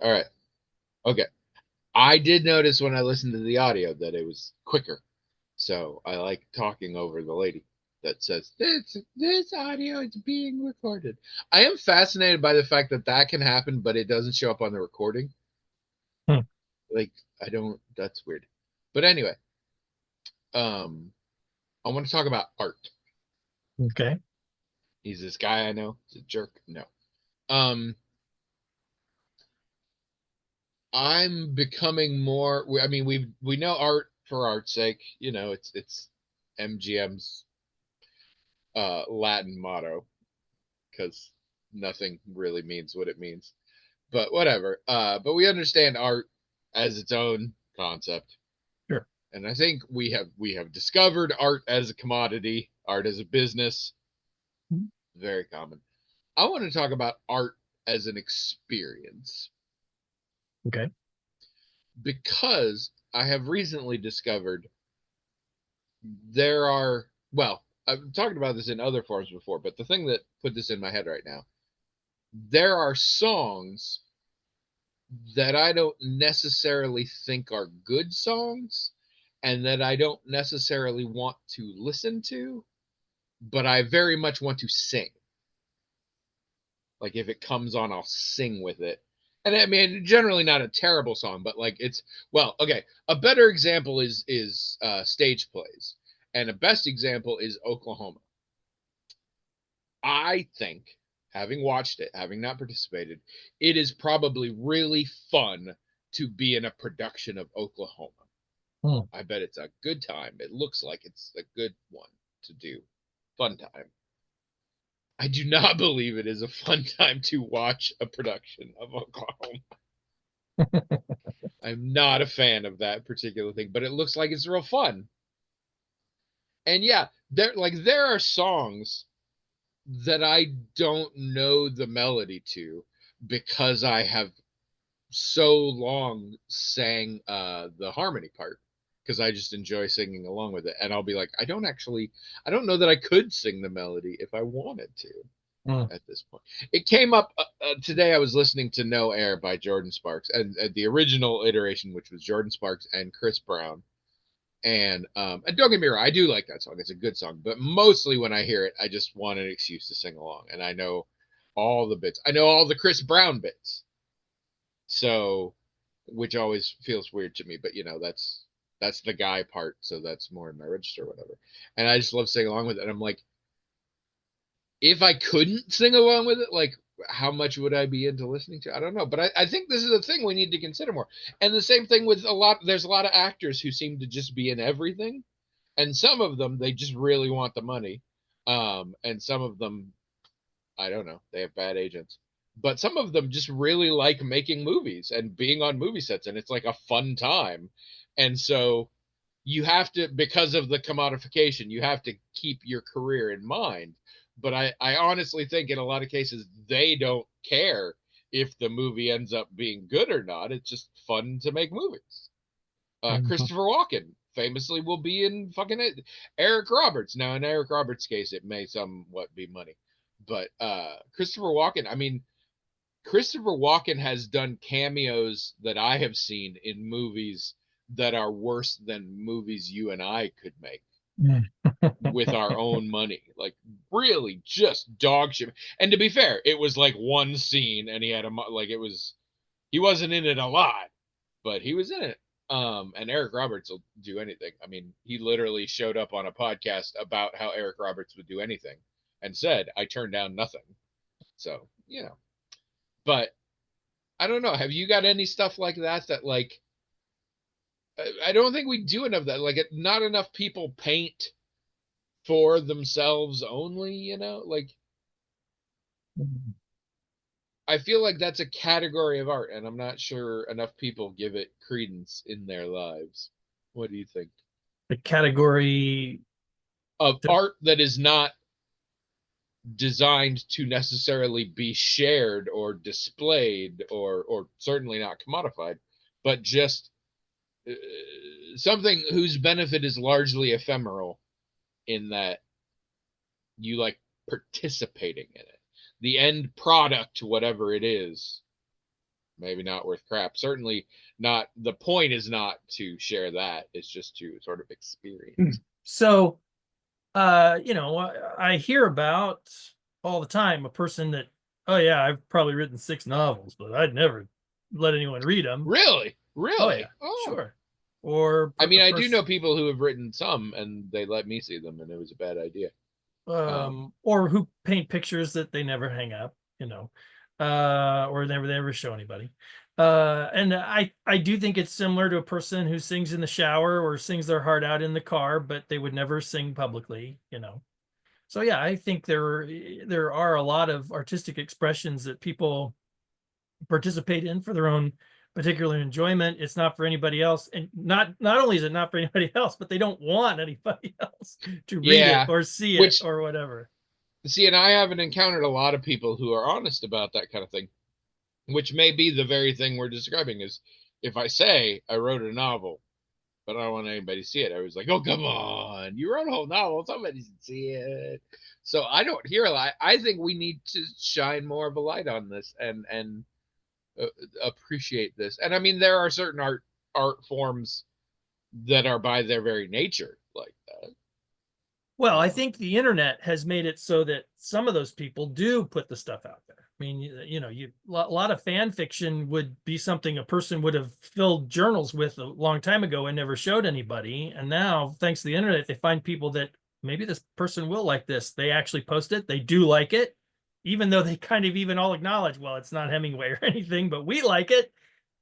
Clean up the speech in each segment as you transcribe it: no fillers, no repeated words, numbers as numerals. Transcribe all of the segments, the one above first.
All right. Okay. I did notice when I listened to the audio that it was quicker. So I like talking over the lady that says this audio is being recorded. I am fascinated by the fact that that can happen, but it doesn't show up on the recording. Hmm. Like I don't. That's weird. But anyway, um, I want to talk about Art. Okay. He's this guy I know. He's a jerk. No. Um, I'm becoming more. I mean, we know Art for art's sake. You know, it's MGM's Latin motto because nothing really means what it means. But whatever. But we understand art as its own concept, Sure. and I think we have discovered art as a commodity, art as a business. Very common. I want to talk about art as an experience Okay. because I have recently discovered there are well, I've talked about this in other forms before, but the thing that put this in my head right now, there are songs that I don't necessarily think are good songs and that I don't necessarily want to listen to, but I very much want to sing. Like if it comes on, I'll sing with it. And I mean, generally not a terrible song, but like it's well, okay. A better example is stage plays, and a best example is Oklahoma. I think, having watched it, having not participated, it is probably really fun to be in a production of Oklahoma. Hmm. I bet it's a good time. It looks like it's a good one to do. Fun time. I do not believe it is a fun time to watch a production of Oklahoma. I'm not a fan of that particular thing, but it looks like it's real fun. And yeah, there are songs that I don't know the melody to because I have so long sang the harmony part because I just enjoy singing along with it. And I'll be like, I don't know that I could sing the melody if I wanted to Hmm. at this point. It came up today. I was listening to No Air by Jordan Sparks and the original iteration, which was Jordan Sparks and Chris Brown. And don't get me wrong, I do like that song. It's a good song, but mostly when I hear it, I just want an excuse to sing along. And I know all the bits. I know all the Chris Brown bits. So, which always feels weird to me, but you know, that's the guy part, so that's more in my register or whatever. And I just love singing along with it. And I'm like, if I couldn't sing along with it, like how much would I be into listening to? I don't know. But I think this is a thing we need to consider more. And the same thing with there's a lot of actors who seem to just be in everything. And some of them they just really want the money. And some of them, I don't know, they have bad agents. But some of them just really like making movies and being on movie sets, and it's like a fun time. And so you have to, because of the commodification, you have to keep your career in mind. But I honestly think in a lot of cases they don't care if the movie ends up being good or not. It's just fun to make movies. Mhm. Christopher Walken famously will be in fucking it. Eric Roberts. Now, in Eric Roberts' case, it may somewhat be money, but Christopher Walken. I mean, Christopher Walken has done cameos that I have seen in movies that are worse than movies you and I could make with our own money. Like really just dog shit. And to be fair, it was like one scene and he had a like it was he wasn't in it a lot, but he was in it. And Eric Roberts will do anything. I mean, he literally showed up on a podcast about how Eric Roberts would do anything and said, I turned down nothing. So, you know. But I don't know. Have you got any stuff like that that like I don't think we do enough of that. Like not enough people paint for themselves only, you know? Like I feel like that's a category of art and I'm not sure enough people give it credence in their lives. What do you think? The category. Of art that is not designed to necessarily be shared or displayed or certainly not commodified, but just uh, something whose benefit is largely ephemeral in that you like participating in it. The end product, whatever it is, maybe not worth crap. Certainly not. The point is not to share that. It's just to sort of experience. So, I hear about all the time a person that, oh yeah, I've probably written 6 novels, but I'd never let anyone read them. Really? Oh yeah, Really? Oh. sure. Or I mean, a I do know person, people who have written some and they let me see them and it was a bad idea. or who paint pictures that they never hang up, or never show anybody. And I do think it's similar to a person who sings in the shower or sings their heart out in the car, but they would never sing publicly. So yeah, I think there are a lot of artistic expressions that people participate in for their own particular enjoyment. It's not for anybody else, and not only is it not for anybody else, but they don't want anybody else to read it Yeah. or see it Which, or whatever. see, and I haven't encountered a lot of people who are honest about that kind of thing, which may be the very thing we're describing. Is if I say I wrote a novel, but I don't want anybody to see it, I was like, oh, come on, you wrote a whole novel, somebody should see it. So I don't hear a lot. I think we need to shine more of a light on this and uh, appreciate this. And I mean, there are certain art forms that are by their very nature like that. Well, I think the internet has made it so that some of those people do put the stuff out there. I mean, a lot of fan fiction would be something a person would have filled journals with a long time ago and never showed anybody. And now, thanks to the internet, they find people that maybe this person will like this. They actually post it. They do like it, even though they kind of even all acknowledge, well, it's not Hemingway or anything, but we like it.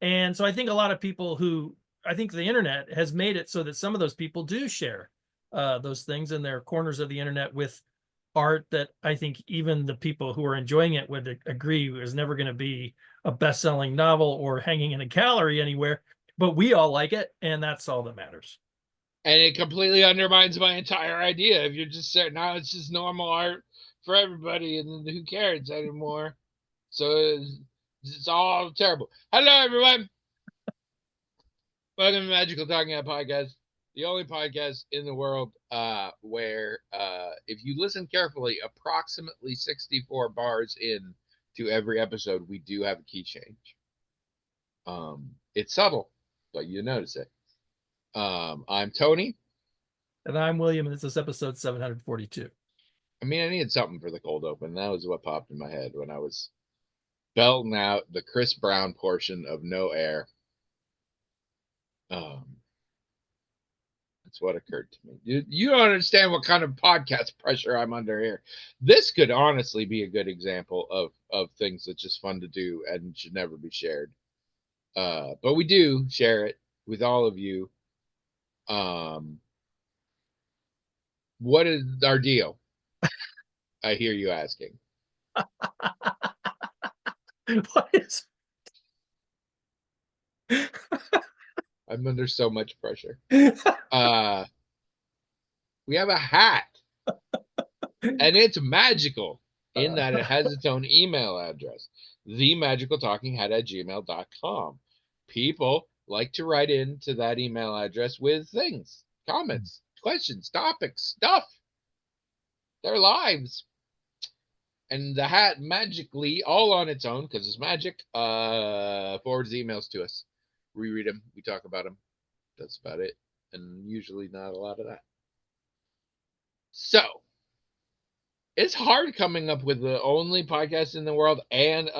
And so I think a lot of people I think the internet has made it so that some of those people do share those things in their corners of the internet with art that I think even the people who are enjoying it would agree is never going to be a best-selling novel or hanging in a gallery anywhere, but we all like it, and that's all that matters. And it completely undermines my entire idea. If you're just saying now it's just normal art for everybody, and who cares anymore? So it's all terrible. Hello, everyone. Welcome to Magical Talking Head Podcast, the only podcast in the world where, if you listen carefully, approximately 64 bars in to every episode, we do have a key change. It's subtle, but you notice it. I'm Tony. And I'm William, and this is episode 742. I mean, I needed something for the cold open. That was what popped in my head when I was belting out the Chris Brown portion of No Air. That's what occurred to me. You don't understand what kind of podcast pressure I'm under here. This could honestly be a good example of things that's just fun to do and should never be shared. But we do share it with all of you. What is our deal? I hear you asking. What is I'm under so much pressure. We have a hat, and it's magical in that it has its own email address, themagicaltalkinghead@gmail.com. People like to write into that email address with things, comments, questions, topics, stuff, their lives. And the hat magically, all on its own, because it's magic, forwards emails to us. We read them, we talk about them. That's about it. And usually not a lot of that. So, it's hard coming up with the only podcast in the world and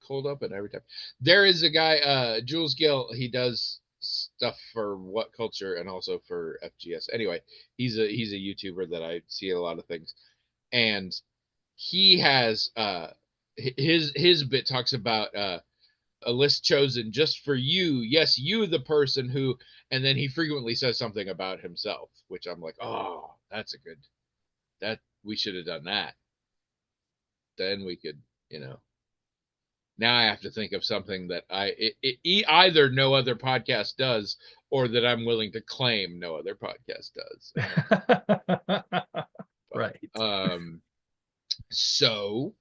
cold open every time. There is a guy, Jules Gill, he does stuff for What Culture and also for FGS. Anyway, he's a YouTuber that I see a lot of things. And he has his bit talks about a list chosen just for you. Yes, you, the person who, and then he frequently says something about himself, which I'm like, oh, that's a good, that we should have done that. Then we could, now I have to think of something that either no other podcast does or that I'm willing to claim no other podcast does. Right. So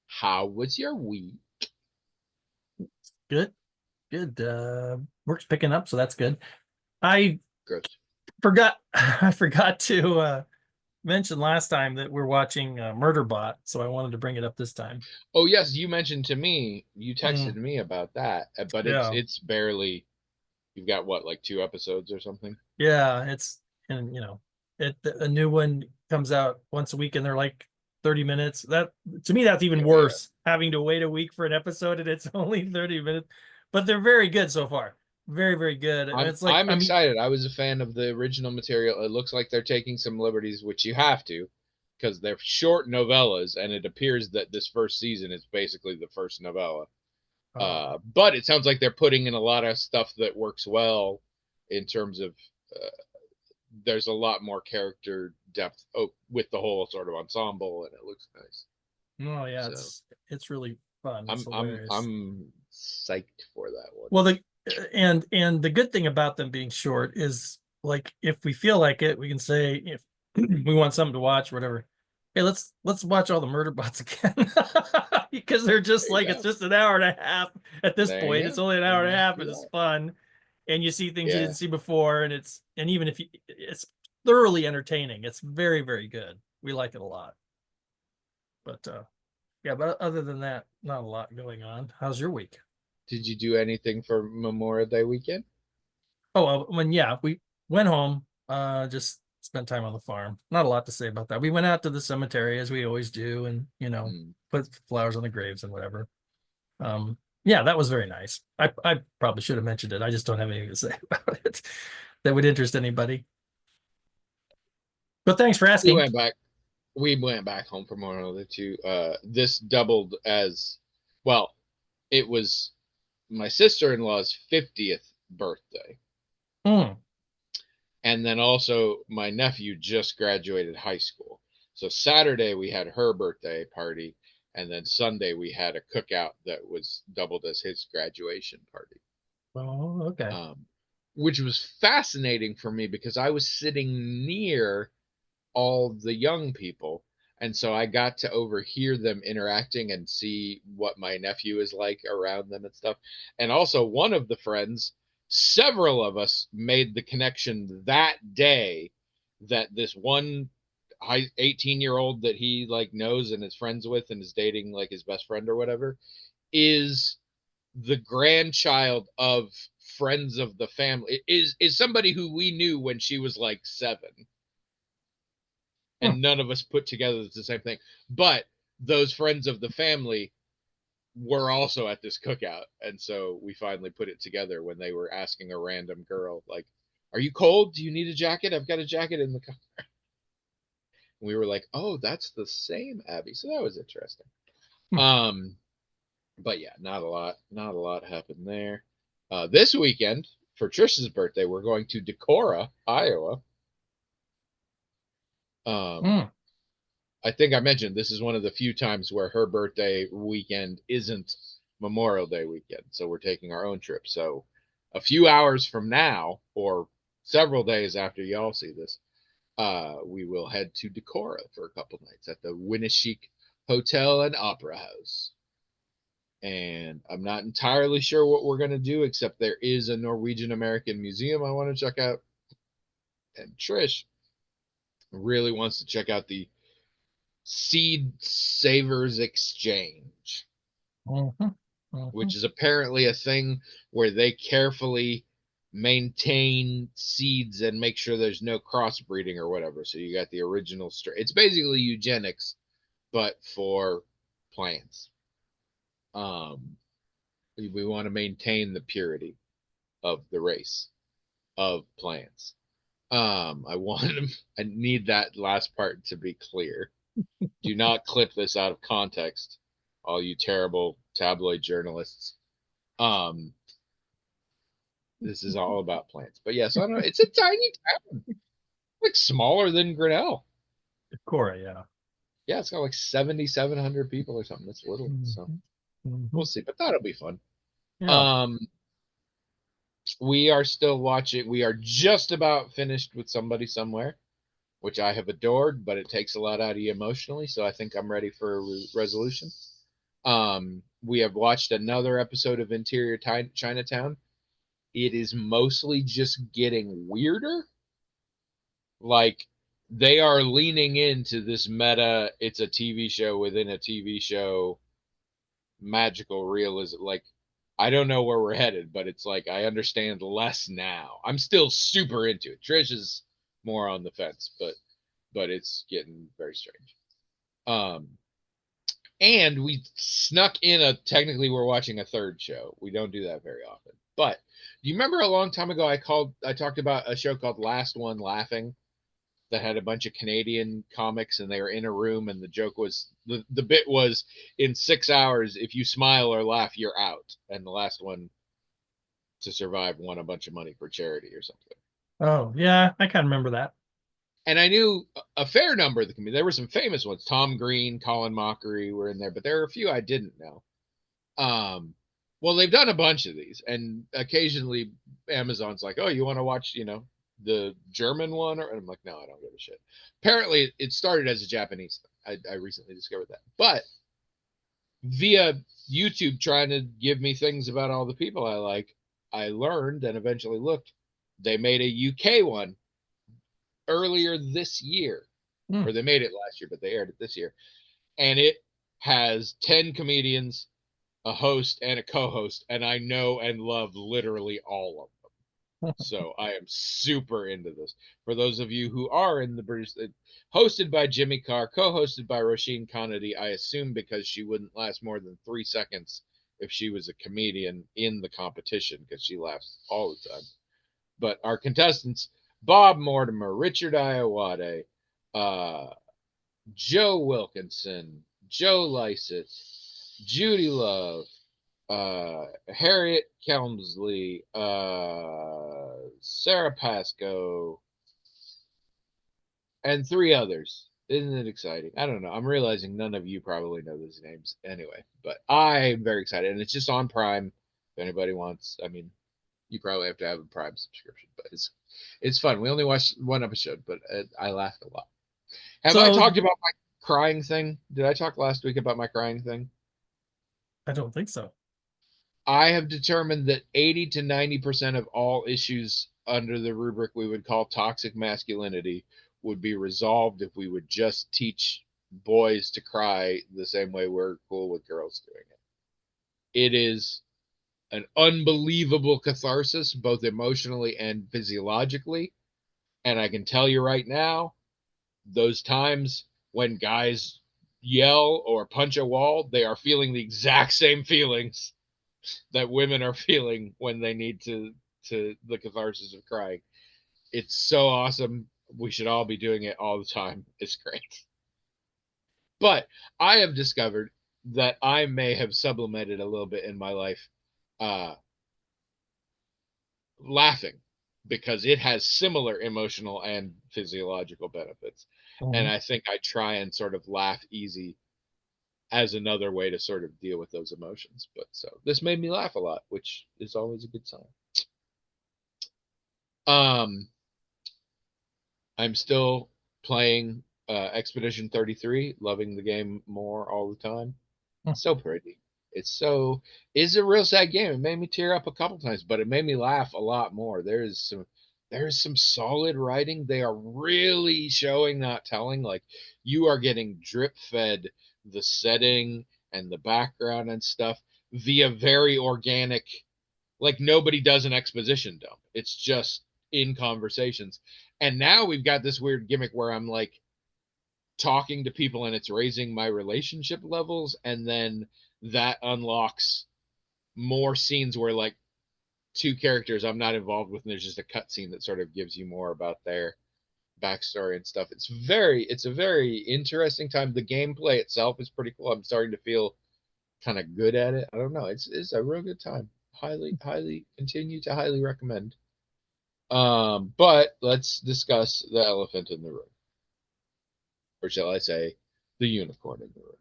how was your week? Good. Work's picking up, so that's good. I Gross. forgot to mentioned last time that we're watching Murderbot, so I wanted to bring it up this time. Oh yes, you mentioned to me, you texted Mm, me about that, but it's yeah, it's barely. You've got what, like 2 episodes or something? yeah, it's and a new one comes out once a week, and they're like 30 minutes. That to me, that's even Oh yeah. worse. Having to wait a week for an episode and it's only 30 minutes, but they're very good so far. Very, very good. And I'm it's like, I'm I mean, excited. I was a fan of the original material. It looks like they're taking some liberties, which you have to, because they're short novellas, and it appears that this first season is basically the first novella. But it sounds like they're putting in a lot of stuff that works well in terms of uh, there's a lot more character depth with the whole sort of ensemble, and it looks nice. oh yeah, So it's really fun. It's I'm I'm hilarious. I'm psyched for that one. Well, and the good thing about them being short is like if we feel like it, we can say if we want something to watch, or whatever. Hey, let's watch all the Murder Bots again because they're just There you like it's go. just an hour and a half at this There point. you It's go. only an hour And and a you half, do and it's that. fun, and you see things you Yeah. didn't see before, and even if it's thoroughly entertaining. It's very, very good. We like it a lot. But yeah, but other than that, not a lot going on. How's your week? Did you do anything for Memorial Day weekend? Oh, well, when yeah, we went home, just spent time on the farm. Not a lot to say about that. We went out to the cemetery as we always do, and Mm. put flowers on the graves and whatever. Yeah, that was very nice. I probably should have mentioned it. I just don't have anything to say about it that would interest anybody. But thanks for We asking. went back. We went back home for Memorial Day too. This doubled as well. It was my sister-in-law's 50th birthday, Mm. and then also my nephew just graduated high school. So Saturday we had her birthday party, and then Sunday we had a cookout that was doubled as his graduation party. Oh, okay. Um, which was fascinating for me because I was sitting near all the young people. And so I got to overhear them interacting and see what my nephew is like around them and stuff. And also, one of the friends, several of us made the connection that day that this one 18-year-old that he like knows and is friends with and is dating like his best friend or whatever is the grandchild of friends of the family, is somebody who we knew when she was like 7, Hmm. and none of us put together the same thing. But those friends of the family were also at this cookout, and so we finally put it together when they were asking a random girl like, "Are you cold? Do you need a jacket? I've got a jacket in the car." And we were like, "Oh, that's the same Abby." So that was interesting. Hmm. Um, but yeah, not a lot happened there. This weekend for Trish's birthday, we're going to Decorah, Iowa. Um, Hmm. I think I mentioned this is one of the few times where her birthday weekend isn't Memorial Day weekend. So we're taking our own trip. So a few hours from now, or several days after y'all see this, we will head to Decorah for a couple nights at the Winneshiek Hotel and Opera House. And I'm not entirely sure what we're going to do, except there is a Norwegian American museum I want to check out. And Trish really wants to check out the Seed Savers Exchange, Mhm. which Mhm. is apparently a thing where they carefully maintain seeds and make sure there's no crossbreeding or whatever. So you got the original strain. It's basically eugenics, but for plants. Um, we want to maintain the purity of the race of plants. I want I need that last part to be clear. Do not clip this out of context, all you terrible tabloid journalists. Um, this is all about plants. But yes, I don't know. It's a tiny town, like smaller than Grinnell. Cora, yeah. Yeah, it's got like 7,700 people or something. It's little, so Mhm. we'll Mhm. see. But that'll be fun. Yeah. Um, we are still watching. We are just about finished with Somebody Somewhere, which I have adored, but it takes a lot out of you emotionally. So I think I'm ready for a resolution. We have watched another episode of Interior Chinatown. It is mostly just getting weirder. Like they are leaning into this meta, it's a TV show within a TV show, magical realism. Like, I don't know where we're headed, but it's like I understand less now. I'm still super into it. Trish is more on the fence, but it's getting very strange. Um, and we snuck in a, technically we're watching a third show. We don't do that very often. But do you remember a long time ago I talked about a show called Last One Laughing that had a bunch of Canadian comics and they were in a room and the joke was the bit was in 6 hours if you smile or laugh you're out, and the last one to survive won a bunch of money for charity or something. Oh, yeah, I kind of remember that. And I knew a fair number of the comedians. There were some famous ones. Tom Green, Colin Mockery were in there, but there were a few I didn't know. Um, well, they've done a bunch of these, and occasionally Amazon's like, "Oh, you want to watch, the German one?" And I'm like, "No, I don't give a shit." Apparently, it started as a Japanese thing. I recently discovered that, but via YouTube trying to give me things about all the people I like, I learned and eventually looked. They made a UK one earlier this year, Hmm. or they made it last year, but they aired it this year, and it has 10 comedians, a host, and a co-host, and I know and love literally all of them. So I am super into this. For those of you who are in the British, hosted by Jimmy Carr, co-hosted by Roisin Kennedy, I assume because she wouldn't last more than 3 seconds if she was a comedian in the competition because she laughs all the time. But our contestants: Bob Mortimer, Richard Iowade, uh, Joe Wilkinson, Joe Lycett, Judy Love, Harriet Kelmsley, Sarah Pascoe, and three others. Isn't it exciting? I don't know. I'm realizing none of you probably know these names anyway, but I'm very excited, and it's just on Prime. If anybody wants, I mean, you probably have to have a Prime subscription, but it's fun. We only watched one episode, but I laughed a lot. Have I So talked about my crying thing? Did I talk last week about my crying thing? I don't think so. I have determined that 80 to 90% of all issues under the rubric we would call toxic masculinity would be resolved if we would just teach boys to cry the same way we're cool with girls doing it. It is an unbelievable catharsis, both emotionally and physiologically. And I can tell you right now, those times when guys yell or punch a wall, they are feeling the exact same feelings that women are feeling when they need to the catharsis of crying. It's so awesome. We should all be doing it all the time. It's great. But I have discovered that I may have sublimated a little bit in my life, uh, laughing, because it has similar emotional and physiological benefits. And Mhm. I think I try and sort of laugh easy as another way to sort of deal with those emotions. But so this made me laugh a lot, which is always a good sign. Um, I'm still playing Expedition 33, loving the game more all the time. So pretty. It's so it's a real sad game. It made me tear up a couple times, but it made me laugh a lot more. There's some solid writing. They are really showing, not telling. Like, you are getting drip fed the setting and the background and stuff via very organic, like nobody does an exposition dump. It's just in conversations. And now we've got this weird gimmick where I'm like talking to people and it's raising my relationship levels, and then that unlocks more scenes where like two characters I'm not involved with and there's just a cutscene that sort of gives you more about their backstory and stuff. It's a very interesting time. The gameplay itself is pretty cool. I'm starting to feel kind of good at it. I don't know. It's a real good time. Highly continue to highly recommend. But let's discuss the elephant in the room, or shall I say, the unicorn in the room,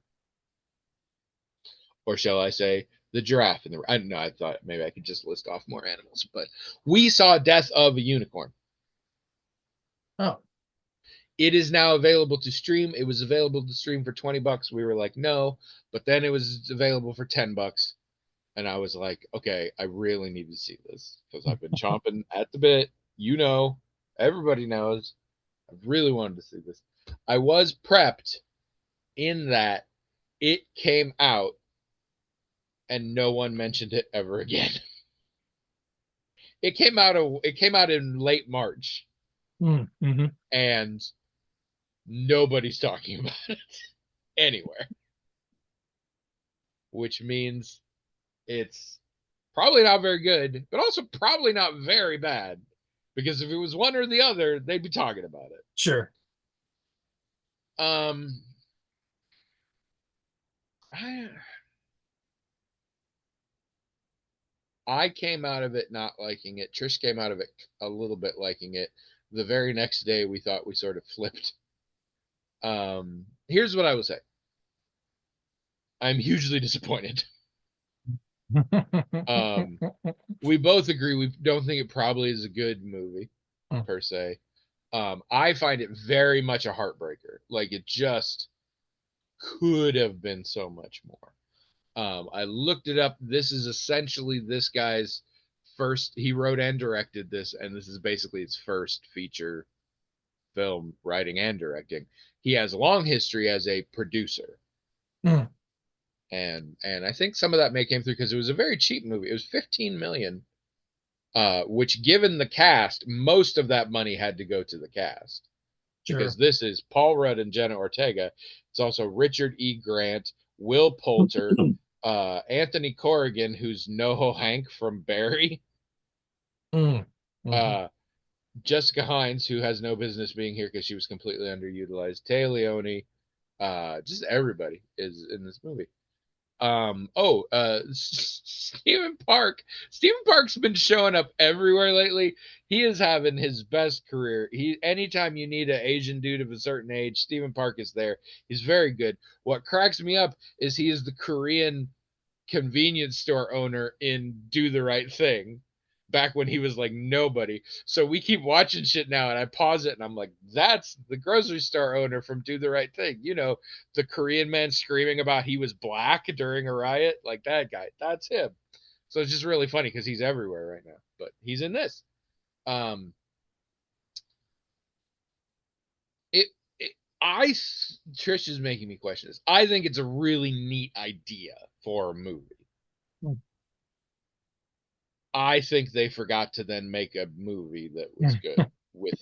or shall I say, the giraffe in the room. I don't know. I thought maybe I could just list off more animals, but we saw Death of a Unicorn. Oh, It is now available to stream. It was available to stream for $20. We were like, no, but then it was available for $10. And I was like, okay, I really need to see this because I've been chomping at the bit. Everybody knows. I really wanted to see this. I was prepped in that it came out and no one mentioned it ever again. It came out in late March Mm-hmm. and nobody's talking about it anywhere, which means it's probably not very good, but also probably not very bad. Because if it was one or the other, they'd be talking about it. Sure. Um, I, I came out of it not liking it. Trish came out of it a little bit liking it. The very next day, we thought we sort of flipped. Here's what I will say. I'm hugely disappointed. Um, we both agree we don't think it probably is a good movie per se. I find it very much a heartbreaker. Like it just could have been so much more. I looked it up. This is essentially this guy's first. He wrote and directed this, and this is basically his first feature film writing and directing. He has a long history as a producer, Mm. and I think some of that may came through because it was a very cheap movie. It was 15 million, which given the cast, most of that money had to go to the cast because Sure. this is Paul Rudd and Jenna Ortega. It's also Richard E. Grant, Will Poulter, Anthony Corrigan, who's NoHo Hank from Barry, Mm. Mm-hmm. uh, Jessica Hines, who has no business being here because she was completely underutilized, Tay Leone, just everybody is in this movie. Stephen Park. Stephen Park's been showing up everywhere lately. He is having his best career. Anytime you need an Asian dude of a certain age, Stephen Park is there. He's very good. What cracks me up is he is the Korean convenience store owner in Do the Right Thing back when he was like nobody. So we keep watching shit now and I pause it and I'm like, that's the grocery store owner from Do the Right Thing. You know, the Korean man screaming about he was black during a riot, like that guy. That's him. So it's just really funny because he's everywhere right now. But he's in this. Um it, it I Trish is making me question this. I think it's a really neat idea for a movie. Mm. I think they forgot to then make a movie that was good with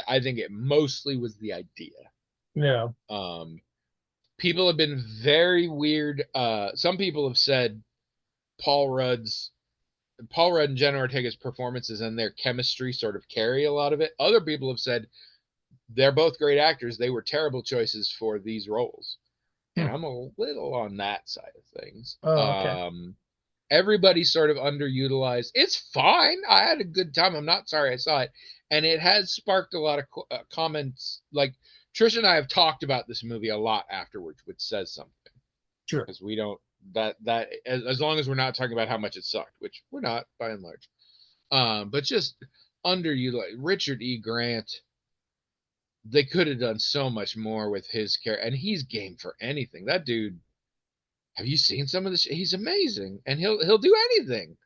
I think it mostly was the idea. Yeah. Um, People have been very weird. Some people have said Paul Rudd's Paul Rudd and Jenna Ortega's performances and their chemistry sort of carry a lot of it. Other people have said they're both great actors. They were terrible choices for these roles. And Hmm. I'm a little on that side of things. Oh, okay. Everybody's sort of underutilized. It's fine. I had a good time. I'm not sorry I saw it, and it has sparked a lot of comments. Like Trish and I have talked about this movie a lot afterwards, which says something Sure. because we don't that as long as we're not talking about how much it sucked, which we're not by and large. But just underutilized. Richard E. Grant. They could have done so much more with his character, and he's game for anything. That dude, have you seen some of this? He's amazing, and he'll do anything.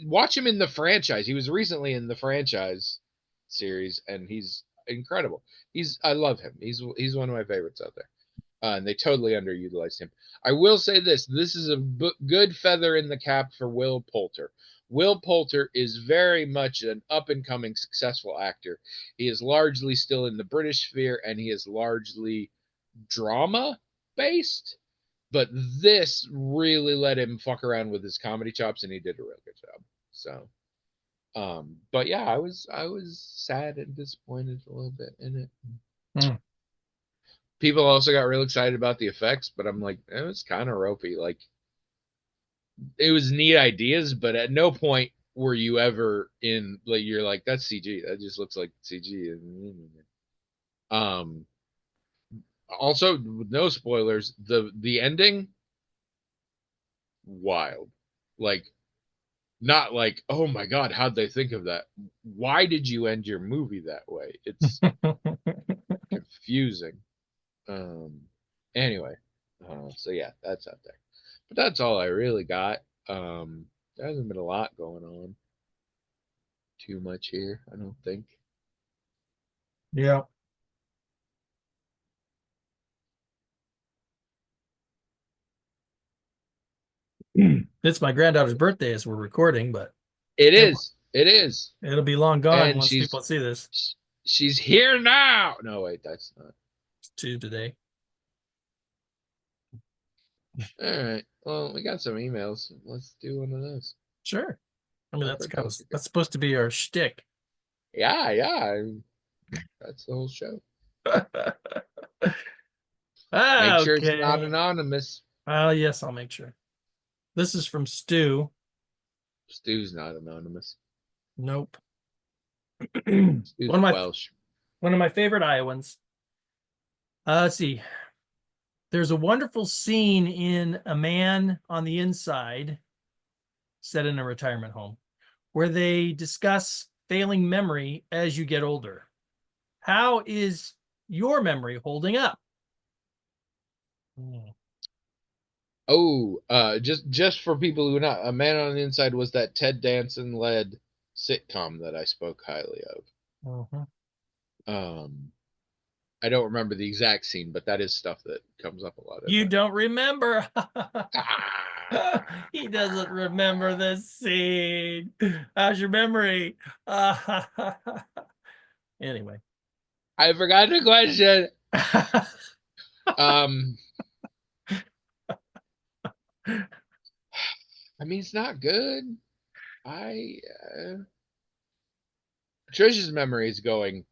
Watch him in the franchise. He was recently in the franchise series, and he's incredible. I love him. He's one of my favorites out there, and they totally underutilized him. I will say this: this is a good feather in the cap for Will Poulter. Will Poulter is very much an up and coming successful actor. He is largely still in the British sphere, and he is largely drama based. But this really let him fuck around with his comedy chops, and he did a real good job. So, but yeah, I was sad and disappointed a little bit in it. Mm. People also got real excited about the effects, but I'm like, it was kind of ropey. Like, it was neat ideas, but at no point were you ever in like you're like that's CG. That just looks like CG. Um, Also, no spoilers. The ending, wild. Like not like, oh my God, how'd they think of that? Why did you end your movie that way? It's confusing. Um, anyway, so yeah, that's out there. But that's all I really got. There hasn't been a lot going on too much here, I don't think. Yeah. It's my granddaughter's birthday as we're recording, but It it, is. It is. it'll be long gone And once people see this. she's here now. No, wait, that's not. It's 2 today. All right. Well, we got some emails. Let's do one of those. Sure. I mean, I've heard those are good. that's supposed to be our shtick. Yeah, yeah. That's the whole show. Make sure it's not Okay. anonymous. Yes, I'll make sure. This is from Stu. Stu's not anonymous. Nope. Stu's one of my Welsh. one of my favorite Iowans. Let's see. There's a wonderful scene in A Man on the Inside, set in a retirement home, where they discuss failing memory as you get older. How is your memory holding up? Oh, just for people who not, A Man on the Inside was that Ted Danson led sitcom that I spoke highly of. Mhm. I don't remember the exact scene, but that is stuff that comes up a lot. You don't remember. Ah, He doesn't remember this scene. How's your memory? Anyway. I forgot the question. Um, I mean, it's not good. I Trisha's memory is going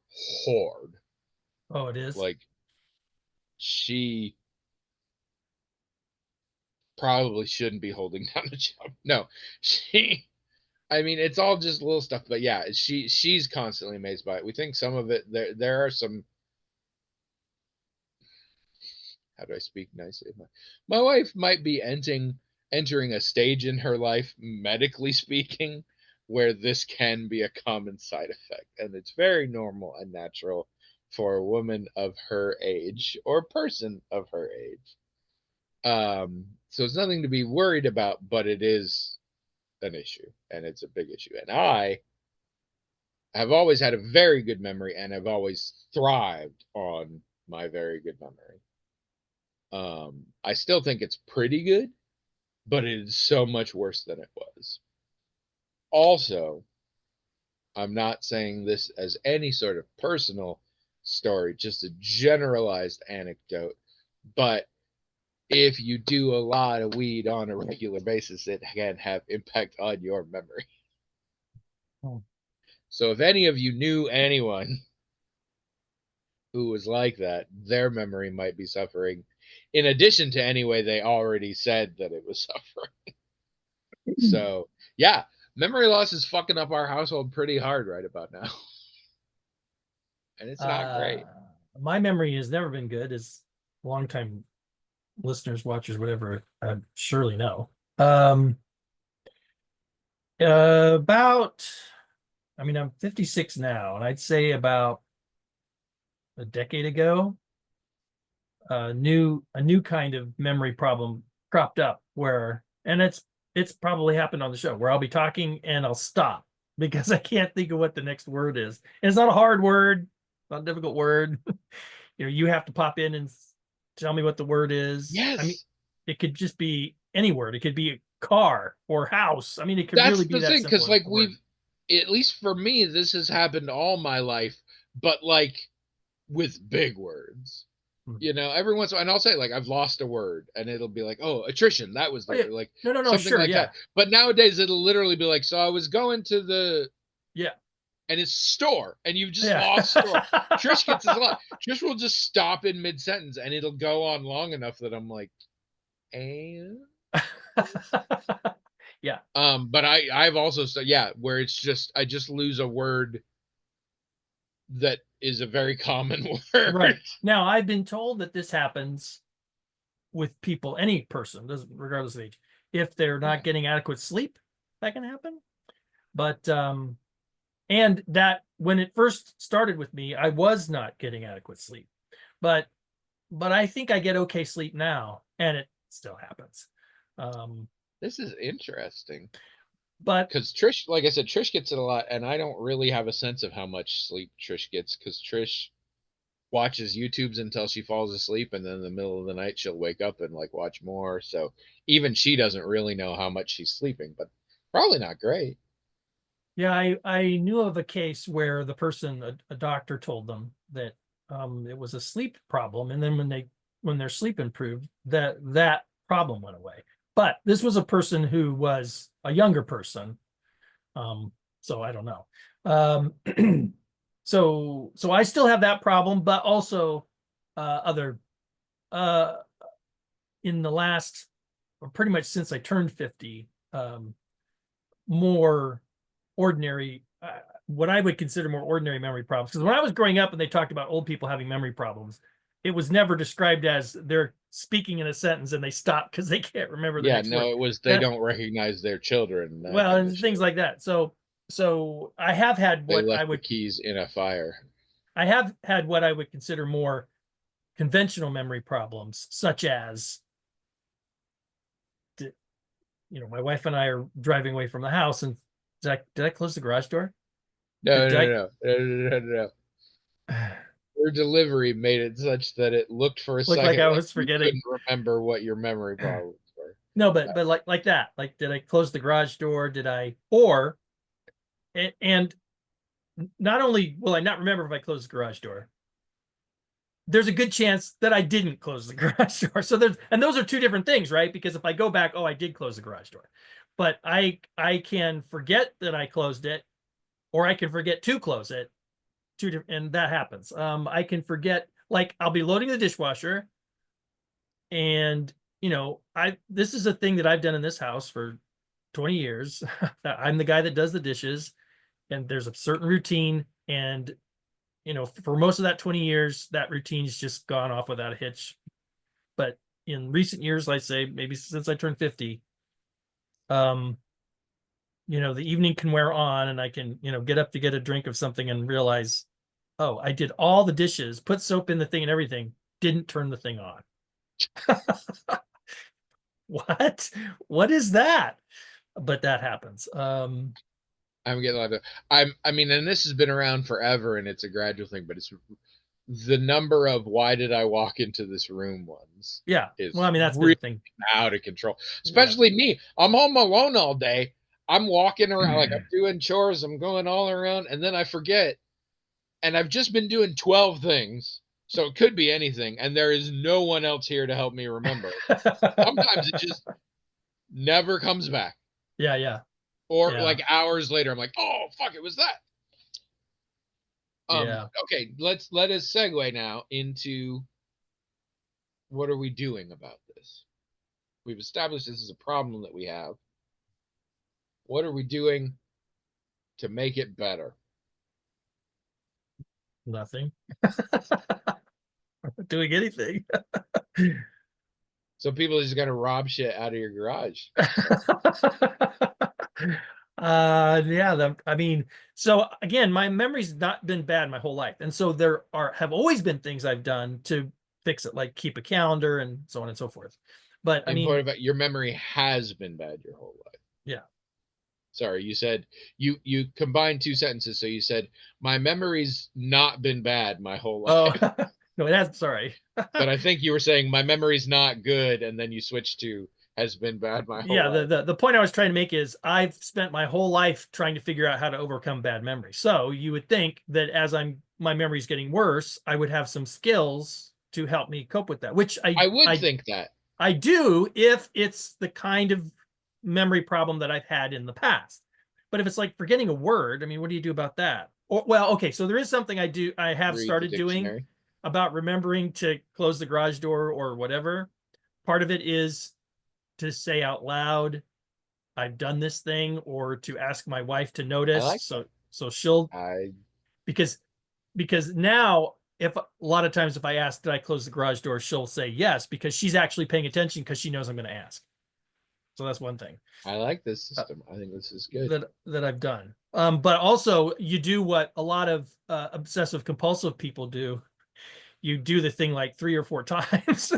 hard. Oh, it is. Like she probably shouldn't be holding down a job. No, she. I mean, it's all just little stuff, but yeah, she's constantly amazed by it. We think some of it there are some. How do I speak nicely? My wife might be entering a stage in her life, medically speaking, where this can be a common side effect, and it's very normal and natural for a woman of her age or person of her age. So it's nothing to be worried about, but it is an issue, and it's a big issue. And I have always had a very good memory, and have always thrived on my very good memory. I still think it's pretty good, but it is so much worse than it was. Also, I'm not saying this as any sort of personal story, just a generalized anecdote, but if you do a lot of weed on a regular basis, it can have impact on your memory. Oh. So if any of you knew anyone who was like that, their memory might be suffering in addition to any way they already said that it was suffering. So, yeah, memory loss is fucking up our household pretty hard right about now. And it's not Uh, great. my memory has never been good, as longtime listeners, watchers, whatever, surely know. About, I mean, I'm 56 now, and I'd say about a decade ago, a new kind of memory problem cropped up where, and it's probably happened on the show, where I'll be talking and I'll stop because I can't think of what the next word is. And it's not a hard word, not a difficult word. You have to pop in and tell me what the word is. I mean, Yes. it could just be any word. It could be a car or house. I mean, it could really That's be the that thing, simple because, as like, a word. at least for me, this has happened all my life, but, like, with big words. Hmm. You know, every once in a while, and I'll say, like, I've lost a word, and it'll be like, oh, attrition, that was Oh the yeah, word, like, no, something sure, like yeah, that. But nowadays, it'll literally be like, so I was going to the yeah, and it's store, and you've just yeah. lost store. Trish gets this a lot. Trish will just stop in mid sentence, and it'll go on long enough that I'm like, and Yeah. but I've also yeah, where it's just I just lose a word that is a very common Right. word. Now, I've been told that this happens with people, any person, regardless of age, if they're not Yeah. getting adequate sleep, that can happen. But and that when it first started with me, I was not getting adequate sleep. But I think I get okay sleep now, and it still happens. Um, This is interesting but because Trish, like I said, Trish gets it a lot, and I don't really have a sense of how much sleep Trish gets because Trish watches YouTubes until she falls asleep, and then in the middle of the night she'll wake up and like watch more. So even she doesn't really know how much she's sleeping, but probably not great. Yeah, I knew of a case where the person, a doctor told them that it was a sleep problem, and then when their sleep improved, that problem went away. But this was a person who was a younger person, so I don't know. So I still have that problem, but also other uh in the last, or pretty much since I turned 50, more ordinary, what I would consider more ordinary memory problems. Because when I was growing up and they talked about old people having memory problems, it was never described as they're speaking in a sentence and they stop because they can't remember the Yeah, next no, word. it was they That, don't recognize their children, that well, kind of and things shit. like that. So I have had They what left the keys in a fire. I would consider more conventional memory problems, such as, my wife and I are driving away from the house, and did I close the garage door? No, Did no, I? no, no, no, no, no, no. Your delivery made it such that it looked for a Looked like second I like was you forgetting. couldn't remember what your memory problems were. No, but like that. Like, did I close the garage door? Did I? Or and not only will I not remember if I closed the garage door, there's a good chance that I didn't close the garage door. So those are two different things, right? Because if I go back, oh, I did close the garage door, but I can forget that I closed it, or I can forget to close it. Two different, and that happens. I can forget, like I'll be loading the dishwasher, and this is a thing that I've done in this house for 20 years. I'm the guy that does the dishes, and there's a certain routine, and for most of that 20 years that routine's just gone off without a hitch. But in recent years, I say maybe since I turned 50, um the evening can wear on, and I can get up to get a drink of something and realize, oh, I did all the dishes, put soap in the thing and everything, didn't turn the thing on. What is that? But that happens. I'm getting a lot of I mean, and this has been around forever and it's a gradual thing, but it's the number of why did I walk into this room ones Yeah, well, is I mean, that's been a really thing. out of control. Yeah. Especially me. I'm home alone all day. I'm walking around like I'm doing chores, I'm going all around, and then I forget. And I've just been doing 12 things. So it could be anything, and there is no one else here to help me remember. Sometimes it just never comes back. Yeah, yeah, Or yeah, like hours later, I'm like, oh fuck, it was that. yeah. Okay, let us segue now into what are we doing about this? We've established this is a problem that we have. What are we doing to make it better? Nothing. Not doing anything. So people are just gonna rob shit out of your garage. Yeah, I mean, so again, my memory's not been bad my whole life, and so there have always been things I've done to fix it, like keep a calendar and so on and so forth. But I In point mean, about your memory has been bad your whole life. yeah. Sorry, you said you combined two sentences. So you said my memory's not been bad my whole Oh, life. no, it has. Sorry. But I think you were saying my memory's not good, and then you switched to has been bad my whole Yeah, life. the point I was trying to make is I've spent my whole life trying to figure out how to overcome bad memory. So you would think that as my memory's getting worse, I would have some skills to help me cope with that, which I would think that. I do if it's the kind of memory problem that I've had in the past. But if it's like forgetting a word, I mean, what do you do about that? Or, well, okay, so there is something I have Read the started doing dictionary. about remembering to close the garage door or whatever. Part of it is to say out loud, I've done this thing, or to ask my wife to I notice. like So that. she'll, I because now, if a lot of times if I ask, did I close the garage door, she'll say yes, because she's actually paying attention because she knows I'm going to ask. So that's one thing I like this system. I think this is good. that I've done. But also you do what a lot of obsessive compulsive people do. You do the thing like 3 or 4 times,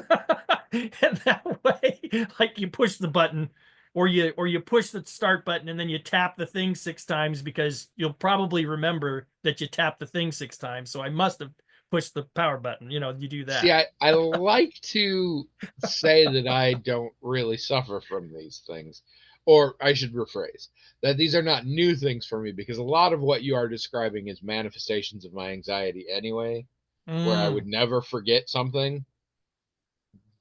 and that way, like you push the button, or you push the start button, and then you tap the thing 6 times because you'll probably remember that you tapped the thing 6 times. So I must have push the power button. You do See, that. I like to say that I don't really suffer from these things, or I should rephrase that these are not new things for me because a lot of what you are describing is manifestations of my anxiety anyway, where I would Mm, never forget something,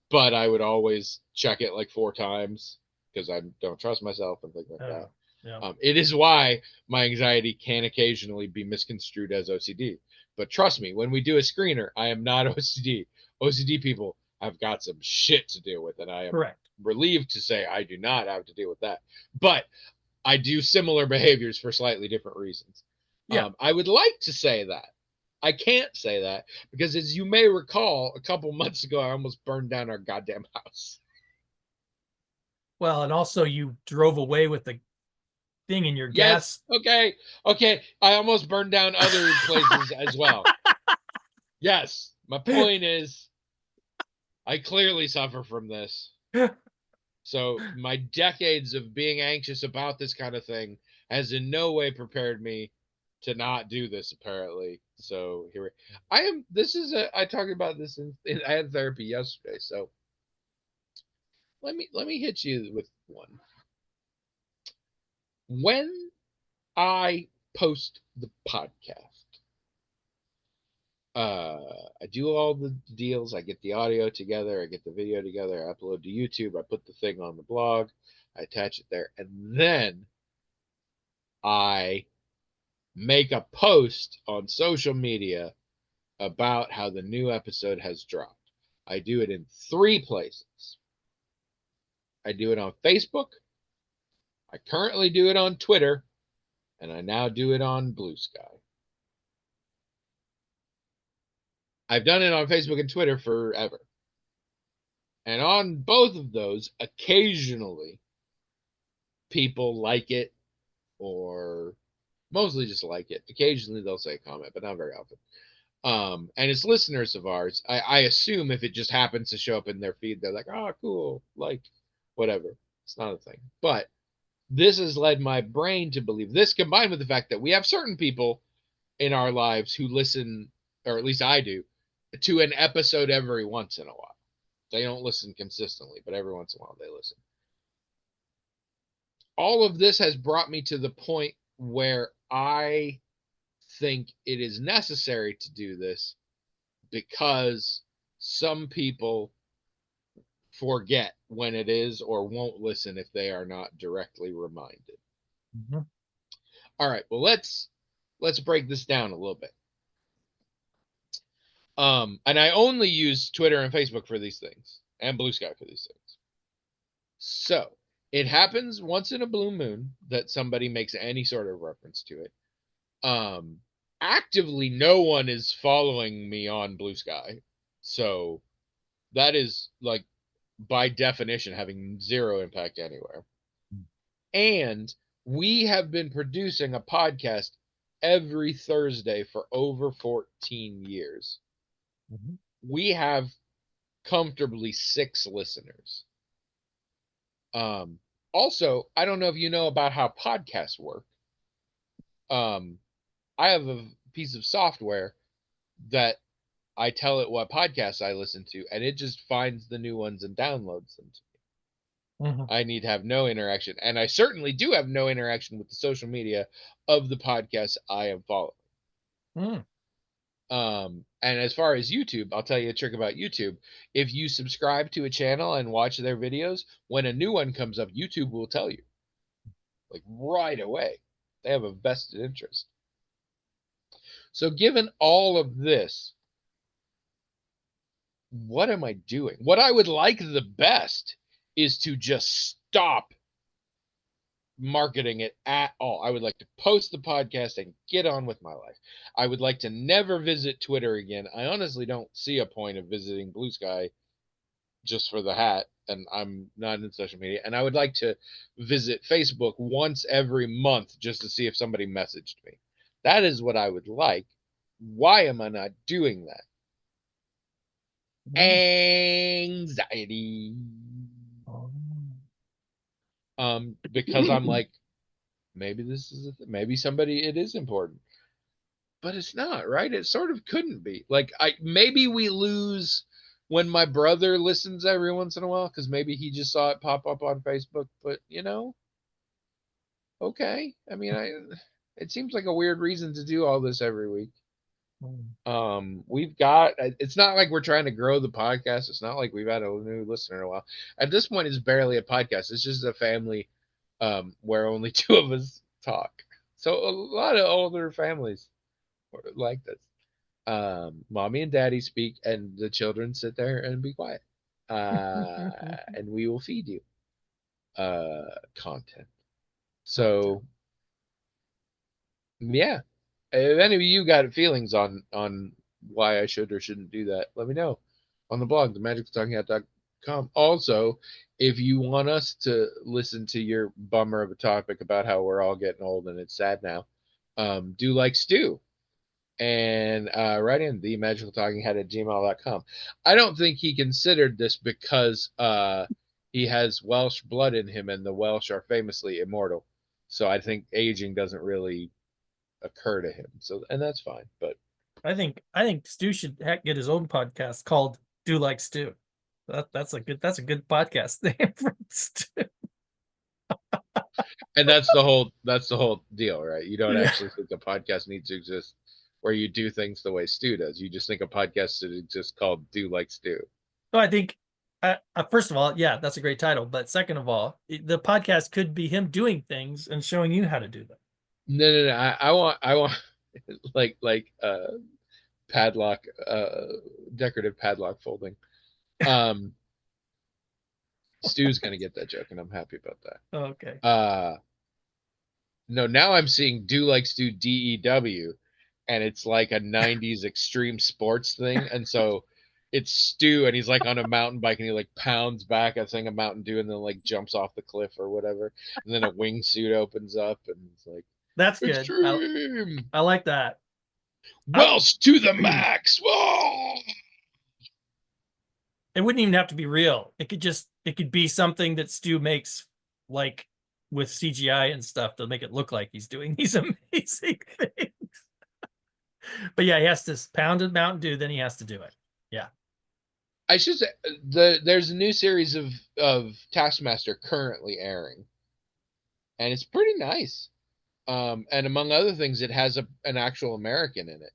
but I would always check it like 4 times because I don't trust myself and things like that. yeah. It is why my anxiety can occasionally be misconstrued as OCD. But trust me, when we do a screener, I am not OCD. OCD people have got some shit to deal with, and I am Correct. relieved to say I do not have to deal with that. But I do similar behaviors for slightly different reasons. Yeah. I would like to say that. I can't say that because, as you may recall, a couple months ago, I almost burned down our goddamn house. Well, and also you drove away with the thing in your Yes. gas. Okay. Okay. I almost burned down other places as well. Yes. My point is, I clearly suffer from this. So my decades of being anxious about this kind of thing has in no way prepared me to not do this. Apparently, so here I am. This is a. I talked about this I had therapy yesterday. So let me hit you with one. When I post the podcast, I do all the deals. I get the audio together, I get the video together, I upload to YouTube, I put the thing on the blog, I attach it there, and then I make a post on social media about how the new episode has dropped. I do it in 3 places. I do it on Facebook, I currently do it on Twitter, and I now do it on Blue Sky. I've done it on Facebook and Twitter forever. And on both of those, occasionally people like it or mostly just like it. Occasionally they'll say a comment, but not very often. And it's listeners of ours. I assume if it just happens to show up in their feed, they're like, oh, cool, like whatever. It's not a thing. But this has led my brain to believe this, combined with the fact that we have certain people in our lives who listen, or at least I do, to an episode every once in a while. They don't listen consistently, but every once in a while they listen. All of this has brought me to the point where I think it is necessary to do this because some people forget when it is or won't listen if they are not directly reminded. Mm-hmm. All right, well let's break this down a little bit. And I only use Twitter and Facebook for these things and Blue Sky for these things. So, it happens once in a blue moon that somebody makes any sort of reference to it. Actively no one is following me on Blue Sky. So, that is like by definition having zero impact anywhere. And we have been producing a podcast every Thursday for over 14 years. Mm-hmm. We have comfortably 6 listeners. Also, I don't know if you know about how podcasts work. I have a piece of software that I tell it what podcasts I listen to, and it just finds the new ones and downloads them to me. Mm-hmm. I need to have no interaction, and I certainly do have no interaction with the social media of the podcasts I am following. Mm. And as far as YouTube, I'll tell you a trick about YouTube. If you subscribe to a channel and watch their videos, when a new one comes up, YouTube will tell you, like right away. They have a vested interest. So, given all of this, what am I doing? What I would like the best is to just stop marketing it at all. I would like to post the podcast and get on with my life. I would like to never visit Twitter again. I honestly don't see a point of visiting Blue Sky just for the hat, and I'm not in social media. And I would like to visit Facebook once every month just to see if somebody messaged me. That is what I would like. Why am I not doing that? Anxiety. Oh. Because I'm like, maybe this is maybe somebody it is important. but it's not, right? It sort of couldn't be. Like, maybe we lose when my brother listens every once in a while because maybe he just saw it pop up on Facebook. But okay. I mean, it seems like a weird reason to do all this every week. Mm. We've got, it's not like we're trying to grow the podcast. It's not like we've had a new listener in a while. At this point, it's barely a podcast. It's just a family where only two of us talk. So a lot of older families like this. Mommy and daddy speak, and the children sit there and be quiet. And we will feed you content. So yeah, if any of you got feelings on why I should or shouldn't do that, let me know on the blog, themagicaltalkinghat.com. Also, if you want us to listen to your bummer of a topic about how we're all getting old and it's sad now, do like Stu and write in themagicaltalkinghat@gmail.com. I don't think he considered this because he has Welsh blood in him, and the Welsh are famously immortal. So I think aging doesn't really occur to him. So, and that's fine. But I think Stu should get his own podcast called "Do Like Stu." That's a good podcast name for Stu. and that's the whole deal, right? You don't Yeah. actually think a podcast needs to exist where you do things the way Stu does. You just think a podcast should exist called "Do Like Stu." So I think, first of all, yeah, that's a great title. But second of all, the podcast could be him doing things and showing you how to do them. No. I want like padlock, decorative padlock folding. Stu's gonna get that joke, and I'm happy about that. Okay. No, now I'm seeing Do Like Stu DEW, and it's like a 90s extreme sports thing. And so it's Stu, and he's like on a mountain bike, and he like pounds back a thing of Mountain Dew, and then like jumps off the cliff or whatever. And then a wingsuit opens up, and it's like, That's good. extreme. I like that. Welsh to the max. Whoa! It wouldn't even have to be real. It could be something that Stu makes, like with CGI and stuff, to make it look like he's doing these amazing things. But yeah, he has to pound a Mountain Dew, then he has to do it. Yeah. I should say there's a new series of Taskmaster currently airing, and it's pretty nice. And among other things, it has an actual American in it.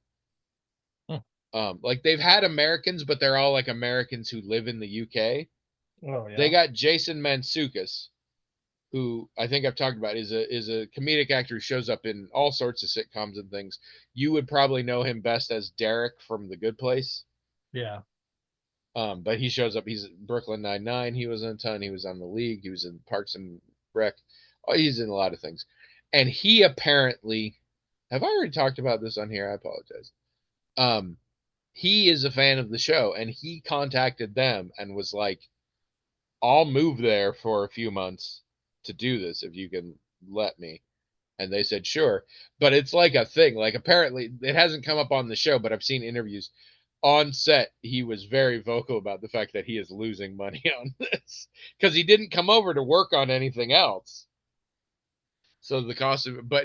Like they've had Americans, but they're all like Americans who live in the UK. Oh yeah. They got Jason Mantzoukas, who I think I've talked about, is a comedic actor who shows up in all sorts of sitcoms and things. You would probably know him best as Derek from The Good Place. Yeah. But he shows up. He's Brooklyn Nine-Nine. He was in a ton. He was on The League. He was in Parks and Rec. Oh, he's in a lot of things. And he apparently, have I already talked about this on here? I apologize. He is a fan of the show, and he contacted them and was like, I'll move there for a few months to do this if you can let me. And they said, sure. But it's like a thing. Like, apparently, it hasn't come up on the show, but I've seen interviews. On set, he was very vocal about the fact that he is losing money on this because he didn't come over to work on anything else. So the cost of it, but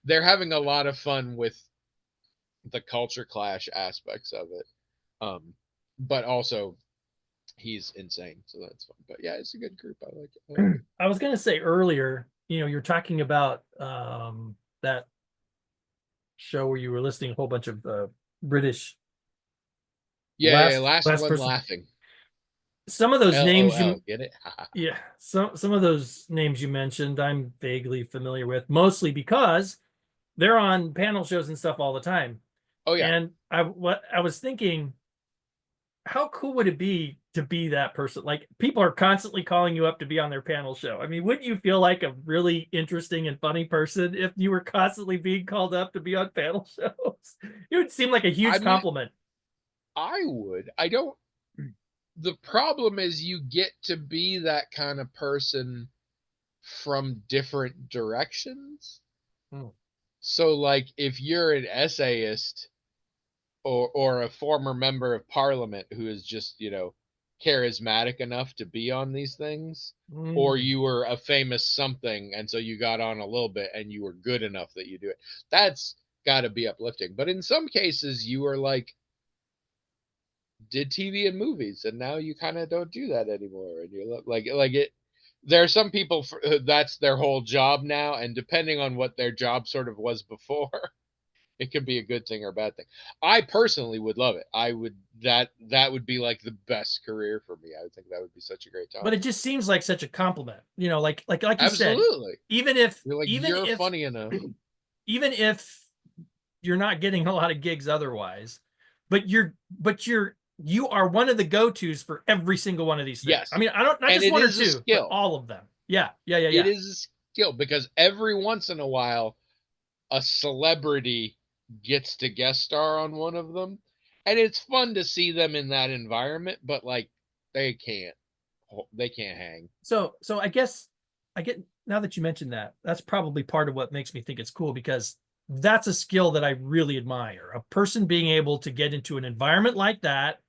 they're having a lot of fun with the culture clash aspects of it. But also he's insane, so that's fun. But yeah, it's a good group. I like it. I was gonna say earlier, you're talking about that show where you were listing a whole bunch of British. Last one person. laughing. Some of those names you get it. Yeah, some of those names you mentioned I'm vaguely familiar with, mostly because they're on panel shows and stuff all the time. Oh yeah. And I was thinking, how cool would it be to be that person? Like, people are constantly calling you up to be on their panel show. I mean, wouldn't you feel like a really interesting and funny person if you were constantly being called up to be on panel shows? It would seem like a huge compliment. I would. I don't. The problem is you get to be that kind of person from different directions. So like if you're an essayist or a former member of parliament who is just, charismatic enough to be on these things, or you were a famous something and so you got on a little bit and you were good enough that you do it. That's got to be uplifting. But in some cases, you are like, did TV and movies, and now you kind of don't do that anymore. And you're like it. There are some people that's their whole job now, and depending on what their job sort of was before, it could be a good thing or a bad thing. I personally would love it. I would that would be like the best career for me. I would think that would be such a great time. But it just seems like such a compliment, you know, like you said, Absolutely. even if You're like, even you're if funny enough. even if you're not getting a lot of gigs otherwise, but you are one of the go-tos for every single one of these things. Yes. I mean, I don't, not And just it one or is a two, but skill. all of them. Yeah. It is a skill because every once in a while, a celebrity gets to guest star on one of them, and it's fun to see them in that environment. But like, they can't hang. So I guess I get, now that you mentioned that, that's probably part of what makes me think it's cool, because that's a skill that I really admire. A person being able to get into an environment like that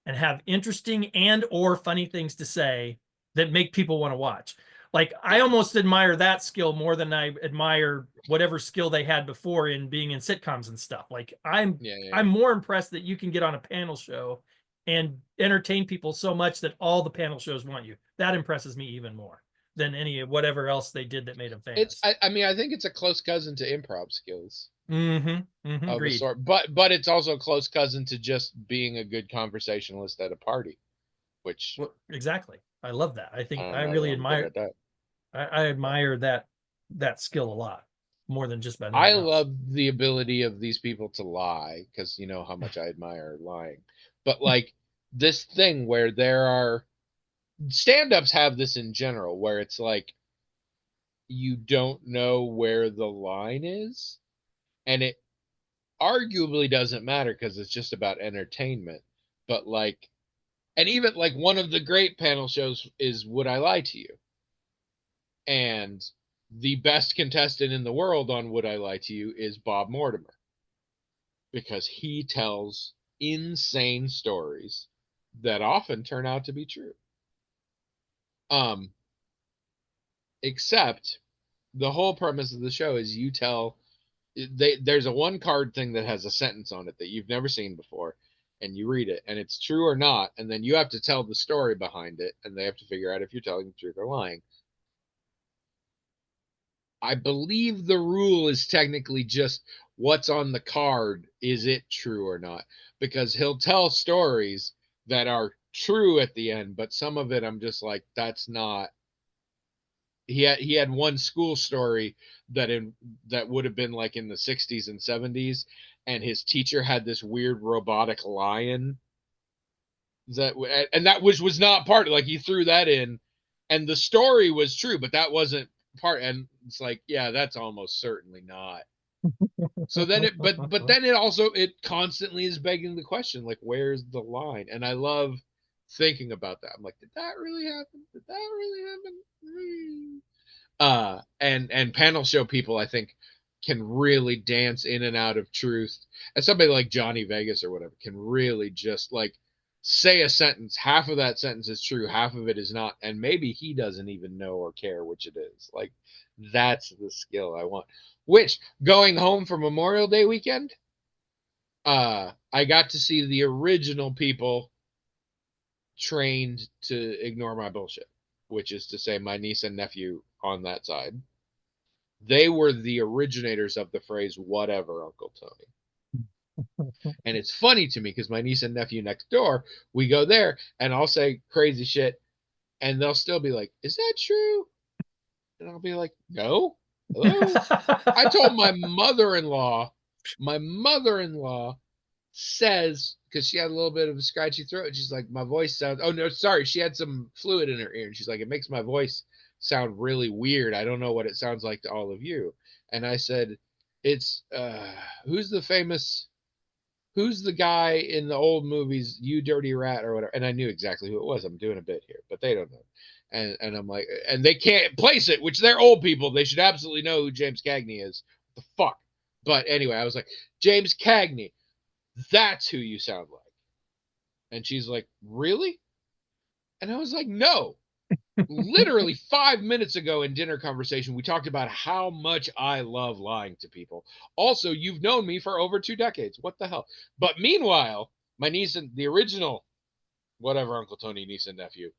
and have interesting and or funny things to say that make people want to watch. Like, I almost admire that skill more than I admire whatever skill they had before in being in sitcoms and stuff. Like, I'm more impressed that you can get on a panel show and entertain people so much that all the panel shows want you. That impresses me even more than any of whatever else they did that made them famous. I mean, I think it's a close cousin to improv skills. Of a sort, but it's also a close cousin to just being a good conversationalist at a party, which, well, exactly. I love that. I think I know, really I'm good admire at that. I admire that skill a lot, more than just about I anything else. love the ability of these people to lie, because you know how much I admire lying. But like, this thing where there are stand-ups have this in general, where it's like you don't know where the line is, and it arguably doesn't matter because it's just about entertainment. But like, and even like, one of the great panel shows is Would I Lie to You? And the best contestant in the world on Would I Lie to You is Bob Mortimer, because he tells insane stories that often turn out to be true. Except the whole premise of the show is there's a one card thing that has a sentence on it that you've never seen before, and you read it and it's true or not, and then you have to tell the story behind it, and they have to figure out if you're telling the truth or lying. I believe the rule is technically just what's on the card, is it true or not? Because he'll tell stories that are true at the end, but some of it I'm just like, that's not. He had one school story that would have been like in the 60s and 70s, and his teacher had this weird robotic lion that was not part of, like, he threw that in, and the story was true, but that wasn't part, and it's like, yeah, that's almost certainly not. So then but then it constantly is begging the question, like, where's the line? And I love thinking about that. I'm like, did that really happen? Did that really happen? And panel show people, I think, can really dance in and out of truth. And somebody like Johnny Vegas or whatever can really just like say a sentence, half of that sentence is true, half of it is not, and maybe he doesn't even know or care which it is. Like, that's the skill I want. Which, going home for Memorial Day weekend, I got to see the original people trained to ignore my bullshit, which is to say my niece and nephew on that side. They were the originators of the phrase, whatever, Uncle Tony. And it's funny to me because my niece and nephew next door, we go there and I'll say crazy shit and they'll still be like, is that true? And I'll be like, no. Hello? I told my mother-in-law says, because she had a little bit of a scratchy throat, she's like, my voice sounds, oh no, sorry, she had some fluid in her ear, and she's like, it makes my voice sound really weird. I don't know what it sounds like to all of you. And I said, it's who's the guy in the old movies, You Dirty Rat or whatever. And I knew exactly who it was. I'm doing a bit here, but they don't know. And I'm like, and they can't place it, which they're old people. They should absolutely know who James Cagney is. What the fuck? But anyway, I was like, James Cagney, that's who you sound like. And she's like, really? And I was like, no. Literally 5 minutes ago in dinner conversation, we talked about how much I love lying to people. Also, you've known me for over 2 decades. What the hell? But meanwhile, my niece and the original, whatever, Uncle Tony, niece and nephew,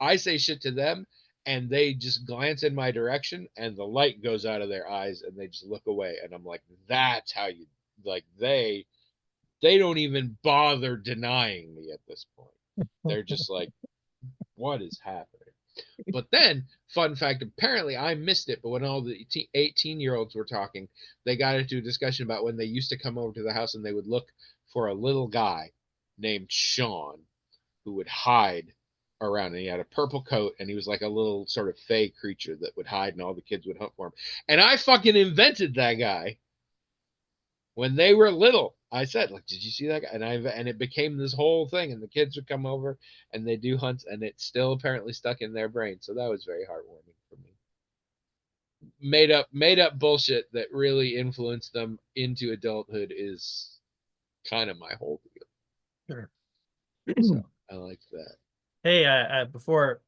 I say shit to them and they just glance in my direction and the light goes out of their eyes and they just look away. And I'm like, that's how you, like, they don't even bother denying me at this point. They're just like, what is happening? But then, fun fact, apparently I missed it, but when all the 18-year-olds were talking, they got into a discussion about when they used to come over to the house and they would look for a little guy named Sean who would hide around. And he had a purple coat and he was like a little sort of fey creature that would hide and all the kids would hunt for him. And I fucking invented that guy when they were little. I said, like, did you see that guy? And it became this whole thing, and the kids would come over and they do hunts, and it's still apparently stuck in their brain. So that was very heartwarming for me. Made up bullshit that really influenced them into adulthood is kind of my whole deal. Sure. So I like that. Hey, before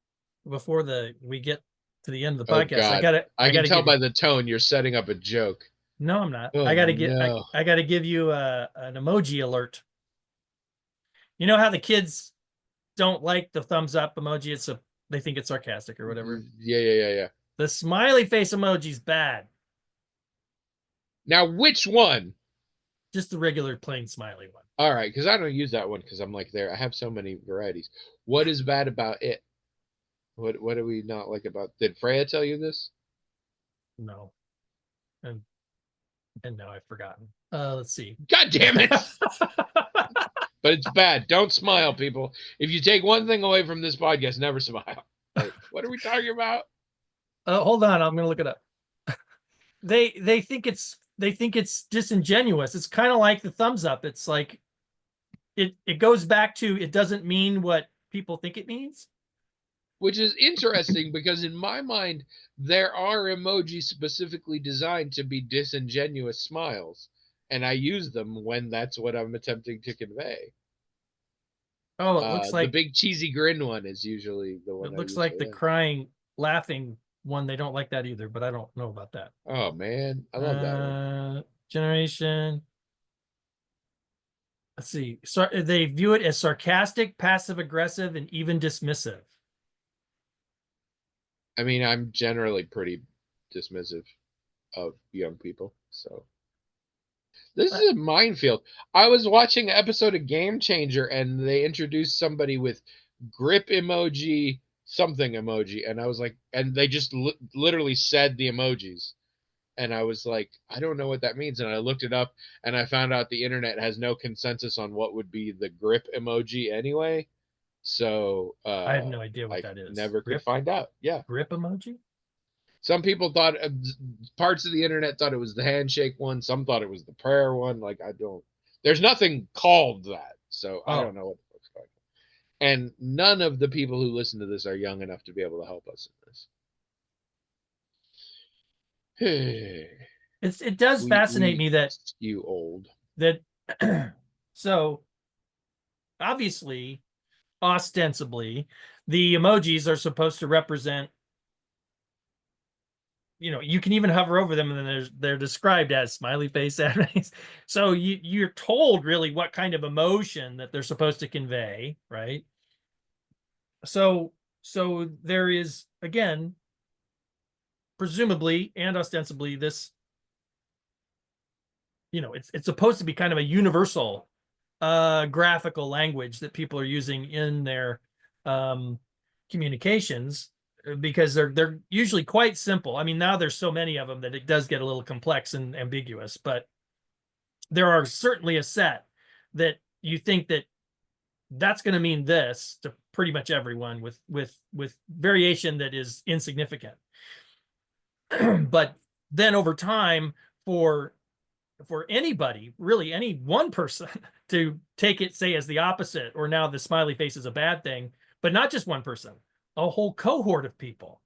we get to the end of the Oh, podcast, God. I can tell by you... the tone you're setting up a joke. No, I'm not. Oh, I gotta give you an emoji alert. You know how the kids don't like the thumbs up emoji? They think it's sarcastic or whatever. Yeah. The smiley face emoji's bad. Now, which one? Just the regular plain smiley one. All right, because I don't use that one because I'm like there. I have so many varieties. What is bad about it? What do we not like about? Did Freya tell you this? No. And now I've forgotten. Let's see. God damn it! But it's bad. Don't smile, people. If you take one thing away from this podcast, never smile. Like, what are we talking about? Hold on, I'm gonna look it up. They think it's disingenuous. It's kind of like the thumbs up. It's like it goes back to it doesn't mean what people think it means. Which is interesting because in my mind, there are emojis specifically designed to be disingenuous smiles. And I use them when that's what I'm attempting to convey. Oh, it looks like the big cheesy grin one is usually the one. It looks like the crying, laughing one. They don't like that either, but I don't know about that. Oh man, I love that one. Generation. Let's see. So they view it as sarcastic, passive aggressive, and even dismissive. I mean, I'm generally pretty dismissive of young people, so this is a minefield. I was watching an episode of Game Changer and they introduced somebody with grip emoji, something emoji, and I was like, and they just literally said the emojis. And I was like, I don't know what that means. And I looked it up and I found out the internet has no consensus on what would be the grip emoji anyway. So I have no idea what that is. Never could find out. Yeah. Grip emoji? Some people thought parts of the internet thought it was the handshake one. Some thought it was the prayer one. Like, there's nothing called that. So I don't know what it looks like. And none of the people who listen to this are young enough to be able to help us in this. It does fascinate me that you old. That so obviously, ostensibly, the emojis are supposed to represent, you can even hover over them and then they're described as smiley face. So you're told really what kind of emotion that they're supposed to convey, right? So there is, again, presumably and ostensibly this, it's supposed to be kind of a universal graphical language that people are using in their communications, because they're usually quite simple. I mean, now there's so many of them that it does get a little complex and ambiguous, but there are certainly a set that you think that's going to mean this to pretty much everyone with variation that is insignificant. But then over time, for anybody, really any one person, to take it, say, as the opposite, or now the smiley face is a bad thing, but not just one person, a whole cohort of people,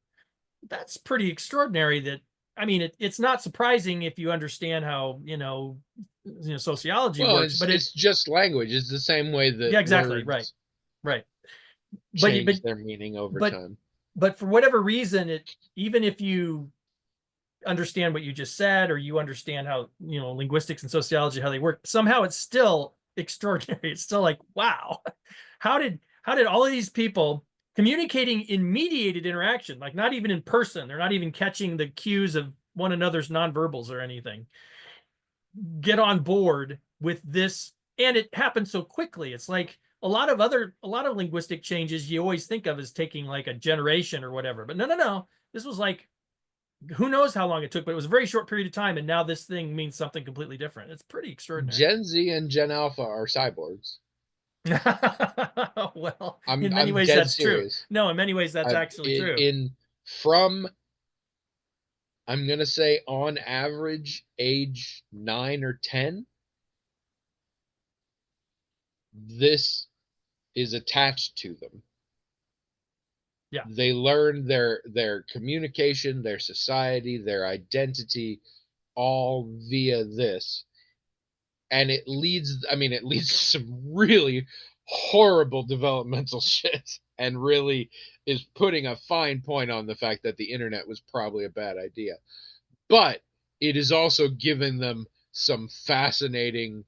that's pretty extraordinary. That, I mean, it's not surprising if you understand how, sociology works, but it's just language. It's the same way that exactly. Right. change their meaning over time. but for whatever reason, even if you understand what you just said, or you understand how, linguistics and sociology, how they work, somehow it's still extraordinary. It's still like, wow, how did all of these people communicating in mediated interaction, like not even in person, they're not even catching the cues of one another's nonverbals or anything, get on board with this? And it happened so quickly. It's like a lot of linguistic changes you always think of as taking like a generation or whatever, but no, this was like, who knows how long it took, but it was a very short period of time, and now this thing means something completely different. It's pretty extraordinary. Gen Z and Gen Alpha are cyborgs. Well, I'm in many I'm ways dead that's true. serious. No, in many ways that's actually true. From I'm gonna say on average age 9 or 10, this is attached to them. Yeah. They learn their communication, their society, their identity, all via this. And it leads, I mean, it leads to some really horrible developmental shit, and really is putting a fine point on the fact that the internet was probably a bad idea. But it is also giving them some fascinating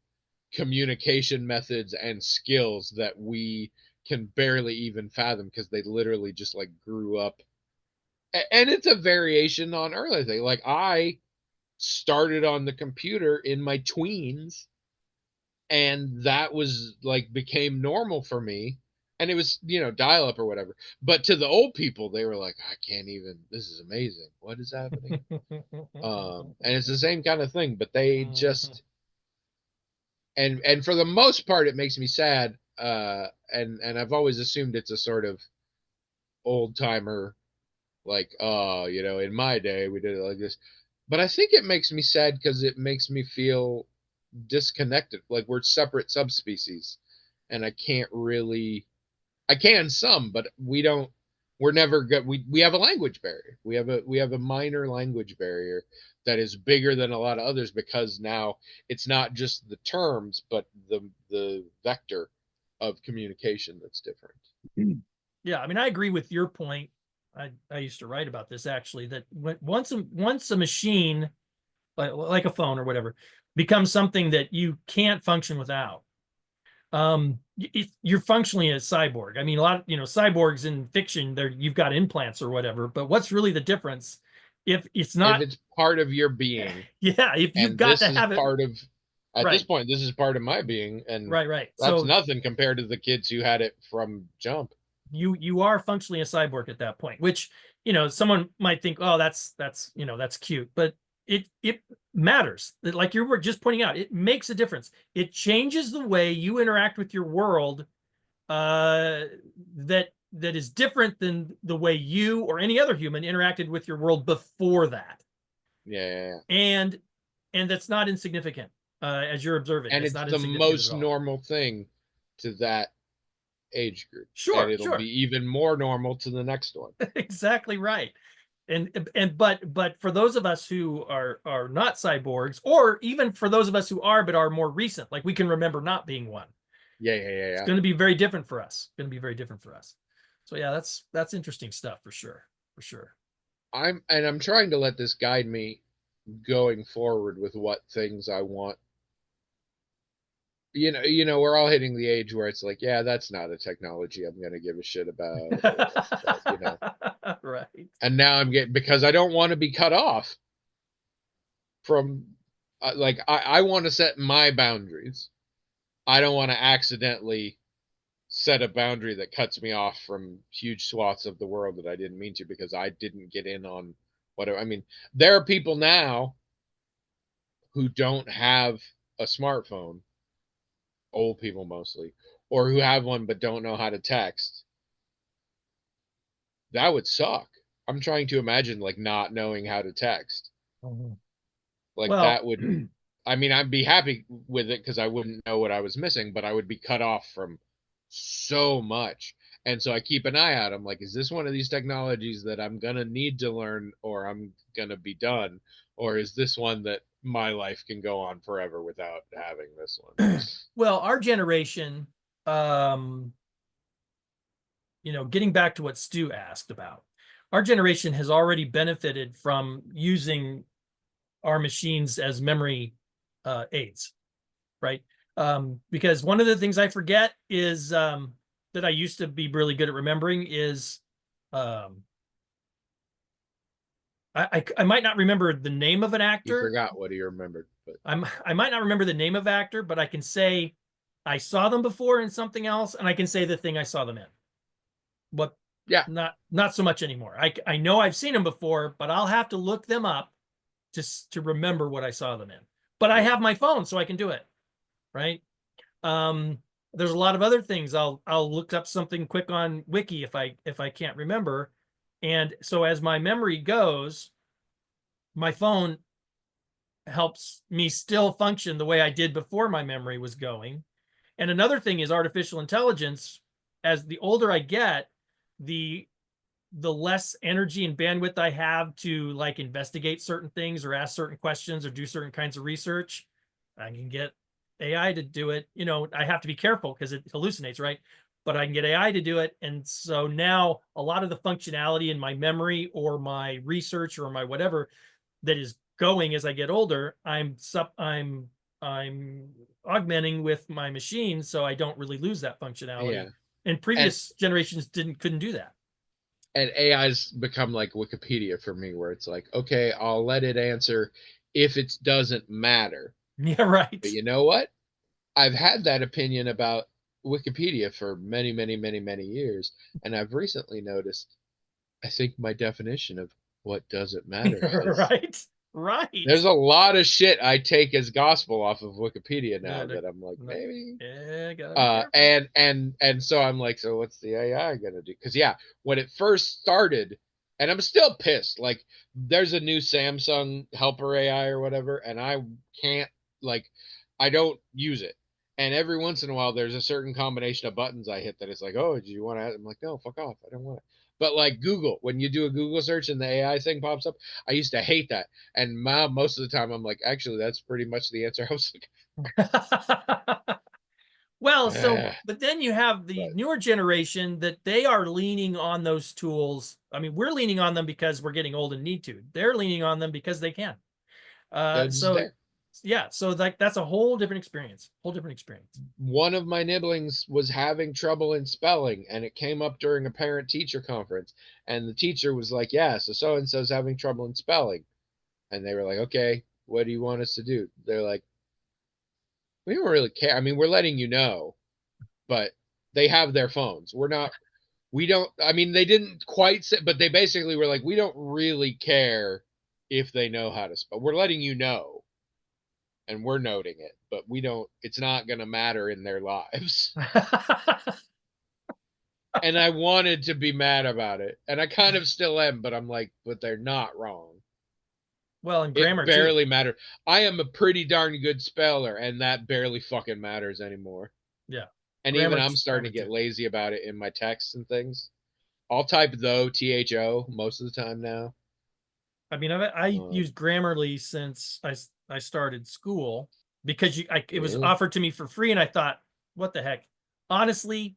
communication methods and skills that we can barely even fathom, because they literally just like grew up. And it's a variation on earlier thing. Like, I started on the computer in my tweens, and that was like became normal for me. And it was, dial up or whatever. But to the old people, they were like, I can't even, this is amazing, what is happening. And it's the same kind of thing, but they just, and for the most part it makes me sad. And I've always assumed it's a sort of old timer, like, oh, in my day we did it like this. But I think it makes me sad because it makes me feel disconnected, like we're separate subspecies. And I can some, but we're never good. We have a language barrier. We have a minor language barrier that is bigger than a lot of others, because now it's not just the terms, but the vector of communication that's different. Yeah, I mean, I agree with your point. I used to write about this actually, that once a machine, like a phone or whatever, becomes something that you can't function without, you're functionally a cyborg. I mean, a lot of, cyborgs in fiction, you've got implants or whatever, but what's really the difference if it's If not? it's part of your being, Yeah, if you've and got this to is have it. part of, at this Right, point, this is part of my being, and right. that's So nothing compared to the kids who had it from jump. you are functionally a cyborg at that point, which, someone might think, oh, that's cute, but it matters. Like you were just pointing out, it makes a difference. It changes the way you interact with your world, that is different than the way you or any other human interacted with your world before that. Yeah. And that's not insignificant, as you're observing. And It's it's not the insignificant at most all. normal thing to that age group, and Sure, it'll sure. be even more normal to the next one. Exactly right. But for those of us who are not cyborgs, or even for those of us who are but are more recent, like we can remember not being one, it's Yeah. going to be very different for us. Going to be very different for us. So yeah, that's interesting stuff for sure. For sure. I'm trying to let this guide me going forward with what things I want. We're all hitting the age where it's like, yeah, that's not a technology I'm gonna give a shit about. Right. And now I'm getting, because I don't want to be cut off from, like, I want to set my boundaries. I don't want to accidentally set a boundary that cuts me off from huge swaths of the world that I didn't mean to, because I didn't get in on whatever. I mean, there are people now who don't have a smartphone, old people mostly, or who have one but don't know how to text. That would suck. I'm trying to imagine like not knowing how to text. Mhm. Like, Well, that would, I mean, I'd be happy with it because I wouldn't know what I was missing, but I would be cut off from so much. And so I keep an eye out. I'm like, is this one of these technologies that I'm going to need to learn, or I'm going to be done? Or is this one that my life can go on forever without having this one? well, our generation, getting back to what Stu asked about, our generation has already benefited from using our machines as memory aids, right? Because one of the things I forget is that I used to be really good at remembering is I might not remember the name of an You actor. forgot what he remembered, but I might not remember the name of actor, but I can say I saw them before in something else, and I can say the thing I saw them in. But yeah, not so much anymore. I know I've seen them before, but I'll have to look them up to remember what I saw them in. But I yeah, have my phone, so I can do it, right? Um, there's a lot of other things. I'll look up something quick on Wiki if I can't remember. And so as my memory goes, my phone helps me still function the way I did before my memory was going. And another thing is artificial intelligence. As the older I get, the less energy and bandwidth I have to like investigate certain things or ask certain questions or do certain kinds of research. I can get AI to do it. You know, I have to be careful because it hallucinates, right? But I can get AI to do it. And so now a lot of the functionality in my memory or my research or my whatever that is going as I get older, I'm augmenting with my machine so I don't really lose that yeah. functionality. And And previous generations couldn't do that. AI's become like Wikipedia for me, where it's like, okay, I'll let it answer if it doesn't matter. Yeah, right. But you know what? I've had that opinion about Wikipedia for many, many, many, many years, and I've recently noticed I think my definition of what doesn't matter has. Right. Right. There's a lot of shit I take as gospel off of Wikipedia No, now that I'm like, no, maybe. yeah, gotta be careful. And so I'm like, so what's the AI gonna do? Because yeah, when it first started, and I'm still pissed. Like, there's a new Samsung helper AI or whatever, and I can't, like, I don't use it. And every once in a while, there's a certain combination of buttons I hit that it's like, oh, do you want to? I'm like, no, fuck off, I don't want it. But like Google, when you do a Google search and the AI thing pops up, I used to hate that. And now most of the time, I'm like, actually, that's pretty much the answer I was looking. Well, so, Ah, but then you have the but newer generation that they are leaning on those tools. I mean, we're leaning on them because we're getting old and need to. They're leaning on them because they can. that's So there. yeah, so like that's a whole different experience. Whole different experience. One of my nibblings was having trouble in spelling, and it came up during a parent teacher conference. And the teacher was like, yeah, so and so's having trouble in spelling. And they were like, okay, what do you want us to do? They're like, we don't really care. I mean, we're letting you know, but they have their phones. We don't, I mean, they didn't quite say, but they basically were like, we don't really care if they know how to spell. We're letting you know, and we're noting it, but we don't, it's not going to matter in their lives. And I wanted to be mad about it, and I kind of still am, but I'm like, but they're not wrong. Well, and It grammar too. barely mattered. I am a pretty darn good speller, and that barely fucking matters anymore. Yeah, And even I'm starting grammar to get too. lazy about it in my texts and things. I'll type though, THO, most of the time now. I mean, I Um, used Grammarly since I started school because it was really? offered to me for free, and I thought, what the heck? Honestly,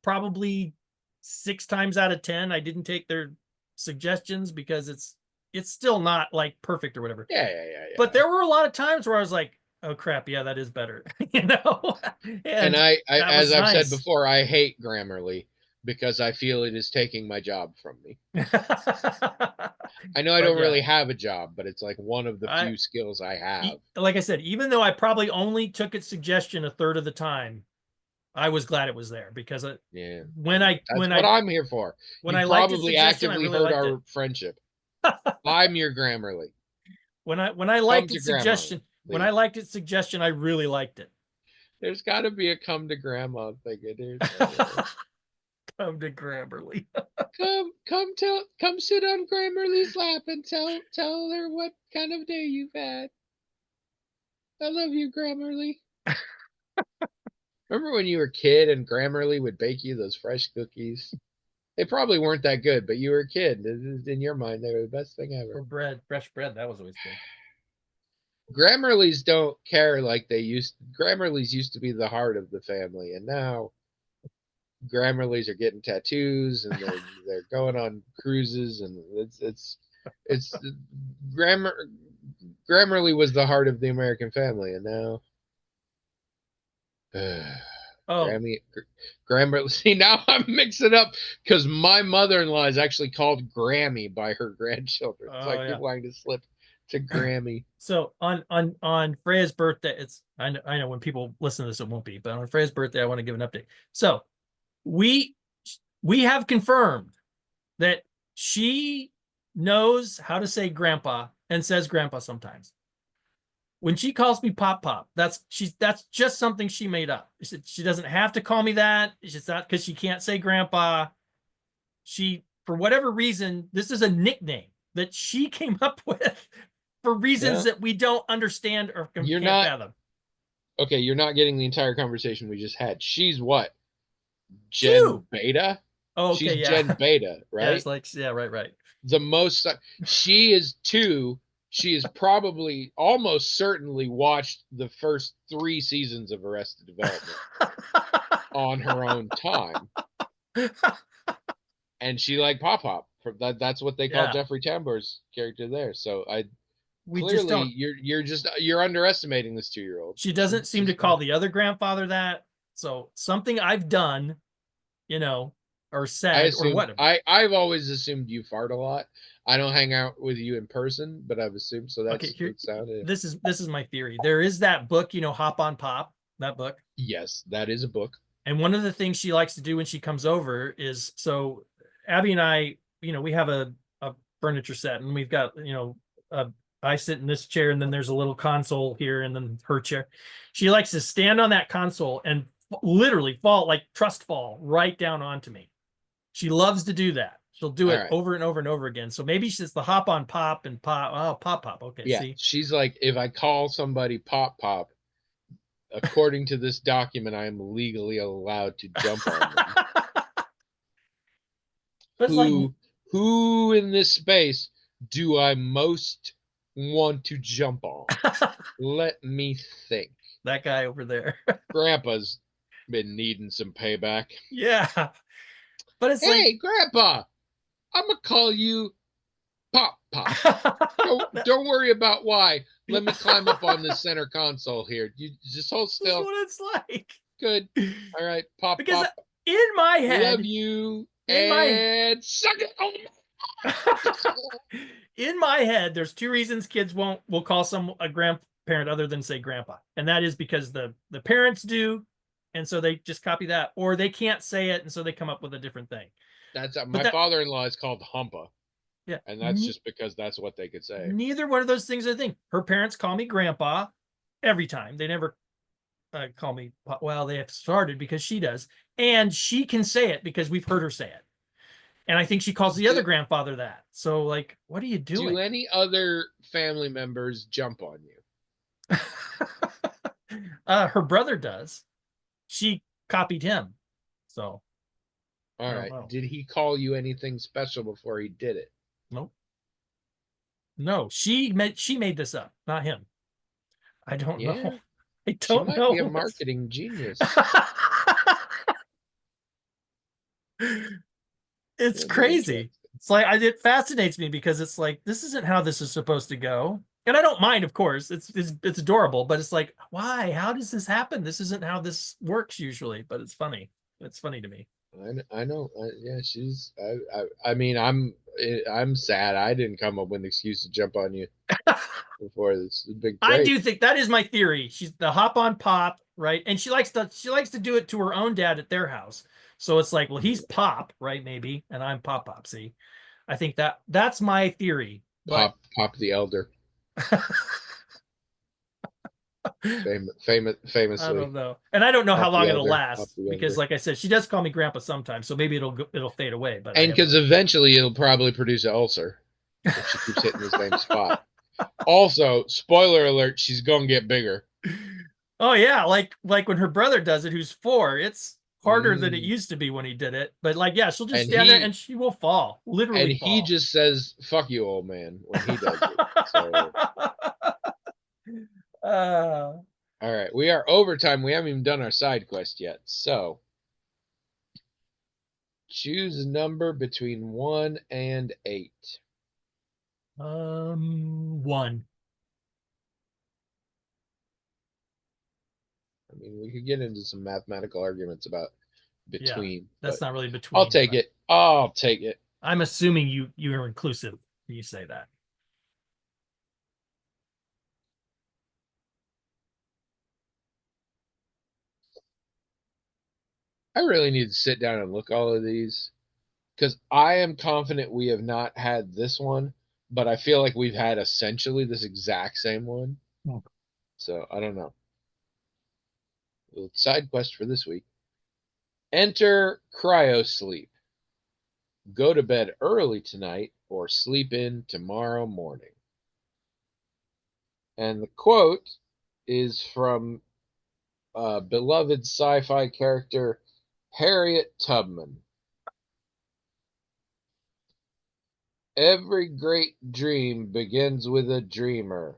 probably 6 times out of 10, I didn't take their suggestions because it's still not like perfect or whatever. Yeah, yeah, yeah, But yeah. there were a lot of times where I was like, oh crap, yeah, that is better, you know, And and that as was I've said nice. before, I hate Grammarly because I feel it is taking my job from me. I know I But don't yeah, really have a job, but it's like one of the I few skills I have. like I said, even though I probably only took its suggestion a third of the time, I was glad it was there because Yeah, when and I that's what I'm here for. when You I liked its probably suggestion, I actively really hurt liked it. our friendship. I'm your Grammarly. When I Come liked to its Grandma, suggestion, when I please. liked its suggestion, I really liked it. There's got to be a come to Grandma thing in here somewhere. Come to Grammarly. Come sit on Grammarly's lap and tell her what kind of day you've had. I love you, Grammarly. Remember when you were a kid and Grammarly would bake you those fresh cookies? They probably weren't that good, but you were a kid. In your mind, they were the best thing Or ever. bread, fresh bread, that was always good. Grammarly's don't care like they used. Grammarly's used to be the heart of the family, and now Grammarly's are getting tattoos, and they're going on cruises, and it's Grammarly was the heart of the American family, and now Oh, Grammarly. See, now I'm mixing up because my mother-in-law is actually called Grammy by her grandchildren, so I oh keep yeah. wanting to slip to Grammy. So on Freya's birthday, I know when people listen to this, it won't be, but on Freya's birthday, I want to give an update. So we we have confirmed that she knows how to say grandpa and says grandpa sometimes. When she calls me Pop Pop, that's just something she made up. She doesn't have to call me that. It's not because she can't say grandpa. She, for whatever reason, this is a nickname that she came up with for reasons Yeah. that we don't understand or You're can't not fathom. okay. You're not getting the entire conversation we just had. She's what? Gen Two. Beta? Oh, She's okay, yeah. Gen Beta, Yeah, it's right? like, yeah, right. The most she is 2. She has probably almost certainly watched the first 3 seasons of Arrested Development on her own time, and she liked Pop Pop. That's what they call Yeah, Jeffrey Tambor's character there. So I we just clearly don't. you're underestimating this 2-year-old. She doesn't seem to She's call not. the other grandfather that. So something I've done, you know, or I said or assumed whatever. I've always assumed you fart a lot. I don't hang out with you in person, but I've assumed so. Okay, That's here, what sounded. this is my theory. There is that book, Hop on Pop, that book. Yes, that is a book. And one of the things she likes to do when she comes over is, so Abby and I, we have a furniture set, and we've got, I sit in this chair, and then there's a little console here, and then her chair. She likes to stand on that console and literally fall, like trust fall right down onto me. She loves to do that. She'll do All it right. over and over and over again. So maybe she's the hop on pop and pop. Oh, pop pop. Okay, Yeah, see. she's like, if I call somebody Pop Pop, according to this document, I am legally allowed to jump on them. But it's like Who in this space do I most want to jump on? Let me think. that guy over there. Grandpa's been needing some payback. Yeah. But it's like Hey, Grandpa, I'm gonna call you Pop Pop. Don't worry about why. Let me climb up on this center console here. You just hold That's still. what it's like. Good. All right, Pop Because Pop. in my Love head, you. in my And suck it. in my head, there's two reasons kids will call a grandparent other than say grandpa. And that is because the parents do, and so they just copy that, or they can't say it, and so they come up with a different thing. That's But my father-in-law is called Humpa, yeah, and that's just because that's what they could say. neither one of those things are a thing. Her parents call me grandpa every time. They never call me, well, they have started because she does, and she can say it because we've heard her say it. And I think she calls the other grandfather that. So, like, what are you doing? Do any other family members jump on you? Her brother does. She copied him. So, all right. Did he call you anything special before he did it? Nope. No, she made this up, not him. I don't know. I don't she might know. Be a marketing genius. It's crazy. It's like it fascinates me because it's like, this isn't how this is supposed to go. And I don't mind, of course. It's adorable, but it's like, why? How does this happen? This isn't how this works usually, but it's funny. It's funny to me. I know. Yeah, she's. I mean, I'm sad. I didn't come up with an excuse to jump on you before this big break. I do think that is my theory. She's the hop on Pop, right? And she likes to do it to her own dad at their house. So it's like, well, he's Pop, right? Maybe, and I'm Pop Pop. See, I think that's my theory. Pop the Elder. Famously. I don't know, and I don't know how long it'll last because, like I said, she does call me Grandpa sometimes, so maybe it'll fade away. But because eventually it'll probably produce an ulcer if she keeps hitting the same spot. Also, spoiler alert: she's gonna get bigger. Oh yeah, like when her brother does it, who's 4. It's harder than it used to be when he did it. But like, yeah, she'll just stand there and she will fall, literally. And he just says, "Fuck you, old man," when he does it. So. All right, we are overtime. We haven't even done our side quest yet. So, Choose a number between 1 and 8. 1. I mean, we could get into some mathematical arguments about Yeah, between, that's but not really I'll between, take but it. I'll take it. I'm assuming you're inclusive. You say that. I really need to sit down and look all of these because I am confident we have not had this one, but I feel like we've had essentially this exact same one. Hmm. So I don't know. Side quest for this week. Enter cryosleep. Go to bed early tonight or sleep in tomorrow morning. And the quote is from beloved sci-fi character Harriet Tubman. Every great dream begins with a dreamer.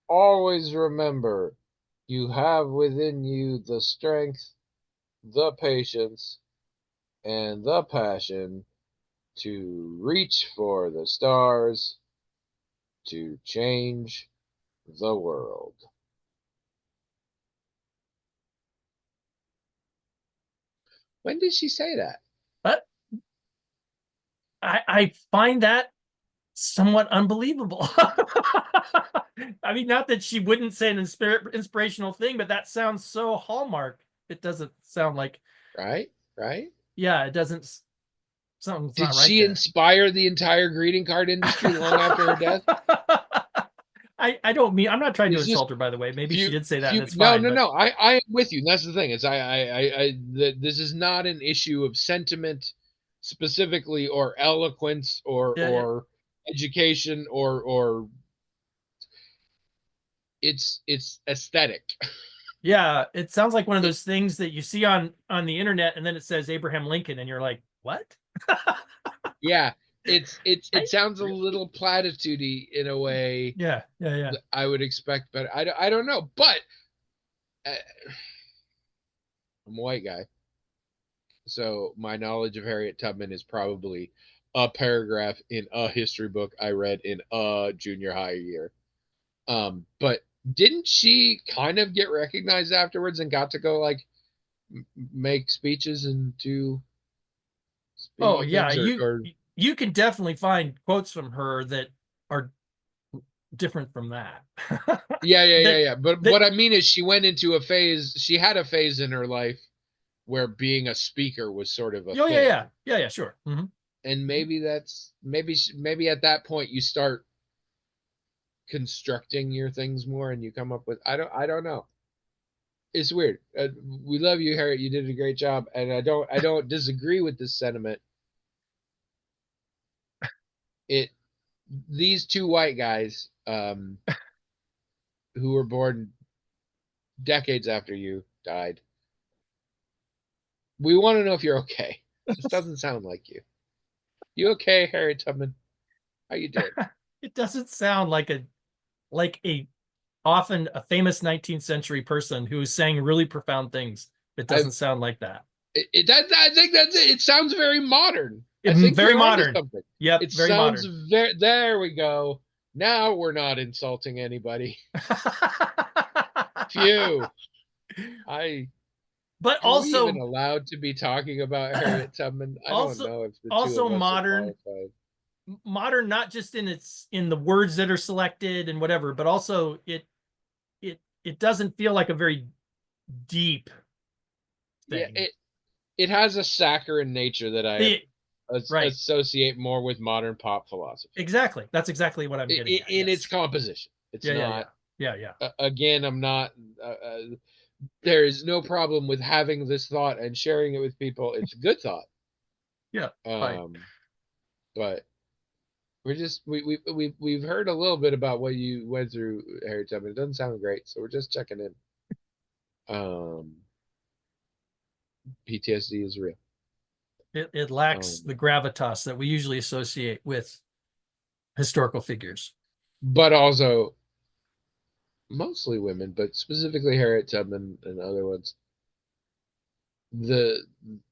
Always remember, you have within you the strength, the patience, and the passion to reach for the stars, to change the world. When did she say that? But I find that somewhat unbelievable. I mean, not that she wouldn't say an inspirational thing, but that sounds so Hallmark. It doesn't sound like, Right? Right? yeah, it doesn't, something's Did not right she there. inspire the entire greeting card industry long after her death? I don't mean, I'm not trying to It's just insult her, by the way. Maybe she few did say that and few it's no, fine, no, but no. I am with you. And that's the thing. Is this is not an issue of sentiment specifically, or eloquence, yeah, yeah. or education, or it's aesthetic. Yeah, it sounds like one of It, those things that you see on the internet and then it says Abraham Lincoln and you're like, what? yeah, I it sounds a really? little platitudey in a way Yeah, yeah, yeah. that I would expect, but I don't know. But uh, I'm a white guy, so my knowledge of Harriet Tubman is probably a paragraph in a history book I read in a junior high year. But didn't she kind of get recognized afterwards and got to go like make speeches and do Oh speaking yeah, things, or you can definitely find quotes from her that are different from that. that yeah. But that what I mean is, she went into a phase. She had a phase in her life where being a speaker was sort of a oh yeah, thing, yeah. Yeah, yeah, sure. and maybe that's maybe at that point you start constructing your things more, and you come up with I don't know. It's weird. We love you, Harriet. You did a great job, and I don't disagree with this sentiment. It These two white guys, who were born decades after you died, we want to know if you're okay. This doesn't sound like you. You okay, Harriet Tubman? How you doing? It doesn't sound like a often a famous 19th century person who is saying really profound things. It I doesn't sound like that. I think that's it. It sounds very modern. I think Very you're onto modern. something. Yep, It very sounds modern. very. There we go. Now we're not insulting anybody. Phew. I But Are we even also allowed to be talking about Harriet Tubman? I don't also know if the two also of us are modern, qualified. not just in the words that are selected and whatever, but also it doesn't feel like a very deep Yeah, thing. it has a saccharine nature that I The right. associate more with modern pop philosophy Exactly. That's exactly what I'm getting at. in its Yes. composition. It's Yeah, yeah, not. yeah. Yeah, yeah. Again, I'm not. There is no problem with having this thought and sharing it with people. It's a good thought. Yeah. Right. Um, but we've heard a little bit about what you went through, Harriet Tubman. It doesn't sound great, so we're just checking in. Um, PTSD is real. It lacks Um, the gravitas that we usually associate with historical figures. but also mostly women, but specifically Harriet Tubman and other ones. the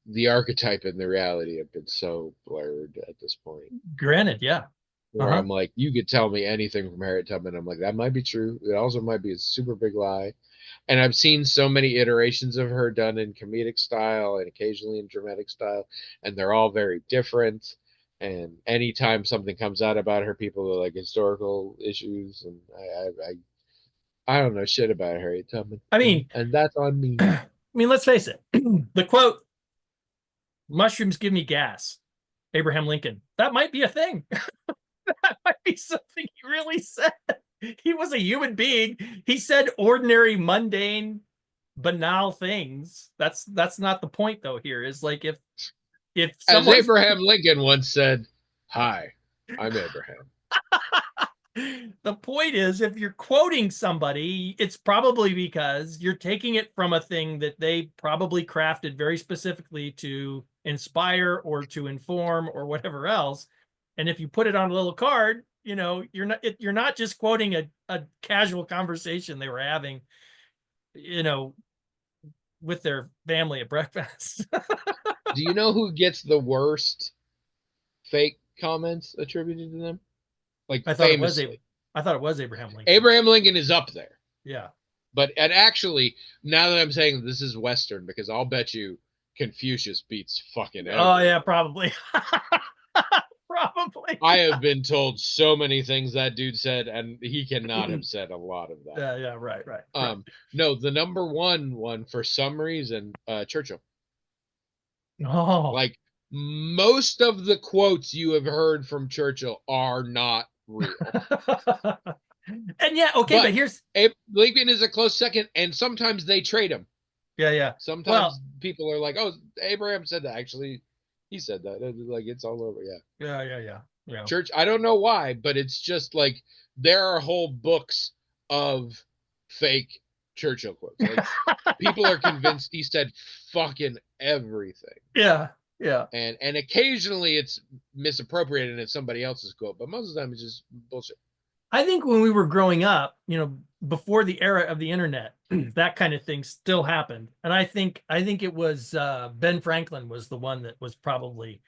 the archetype and the reality have been so blurred at this point. Granted, yeah. Where Uh-huh. I'm like, you could tell me anything from Harriet Tubman. I'm like, that might be true. It also might be a super big lie. And I've seen so many iterations of her done in comedic style and occasionally in dramatic style, and they're all very different. And anytime something comes out about her, people are like historical issues, and I don't know shit about Harriet Tubman, I mean, and that's on me. I mean, let's face it. The quote, "Mushrooms give me gas," Abraham Lincoln. That might be a thing. That might be something he really said. He was a human being. He said ordinary, mundane, banal things. That's not the point though here. Is like if As someone's Abraham Lincoln once said, "Hi, I'm Abraham." the point is if you're quoting somebody, it's probably because you're taking it from a thing that they probably crafted very specifically to inspire or to inform or whatever else. And if you put it on a little card, you're not just quoting a casual conversation they were having, you know, with their family at breakfast. Do you know who gets the worst fake comments attributed to them? Like I thought it was famously, Abraham Lincoln. Abraham Lincoln is up there. Yeah. But and actually, now that I'm saying this is Western, because I'll bet you Confucius beats fucking Oh yeah, everybody. probably. Probably. I have been told so many things that dude said, and he cannot have said a lot of that. Yeah, yeah, right. No, the number one for some reason, Churchill. Oh. Like most of the quotes you have heard from Churchill are not real. And yeah, okay, but But here's Lincoln is a close second, and sometimes they trade him. yeah. Well, Sometimes people are like, "Oh, Abraham said that." Actually, he said that. Like it's all over. Yeah, yeah. Church. I don't know why, but it's just like there are whole books of fake Churchill quotes. Like people are convinced he said fucking everything, Yeah. and occasionally it's misappropriated and it's somebody else's quote, but most of the time it's just bullshit. I think when we were growing up, before the era of the internet, that kind of thing still happened. And I think it was Ben Franklin was the one that was probably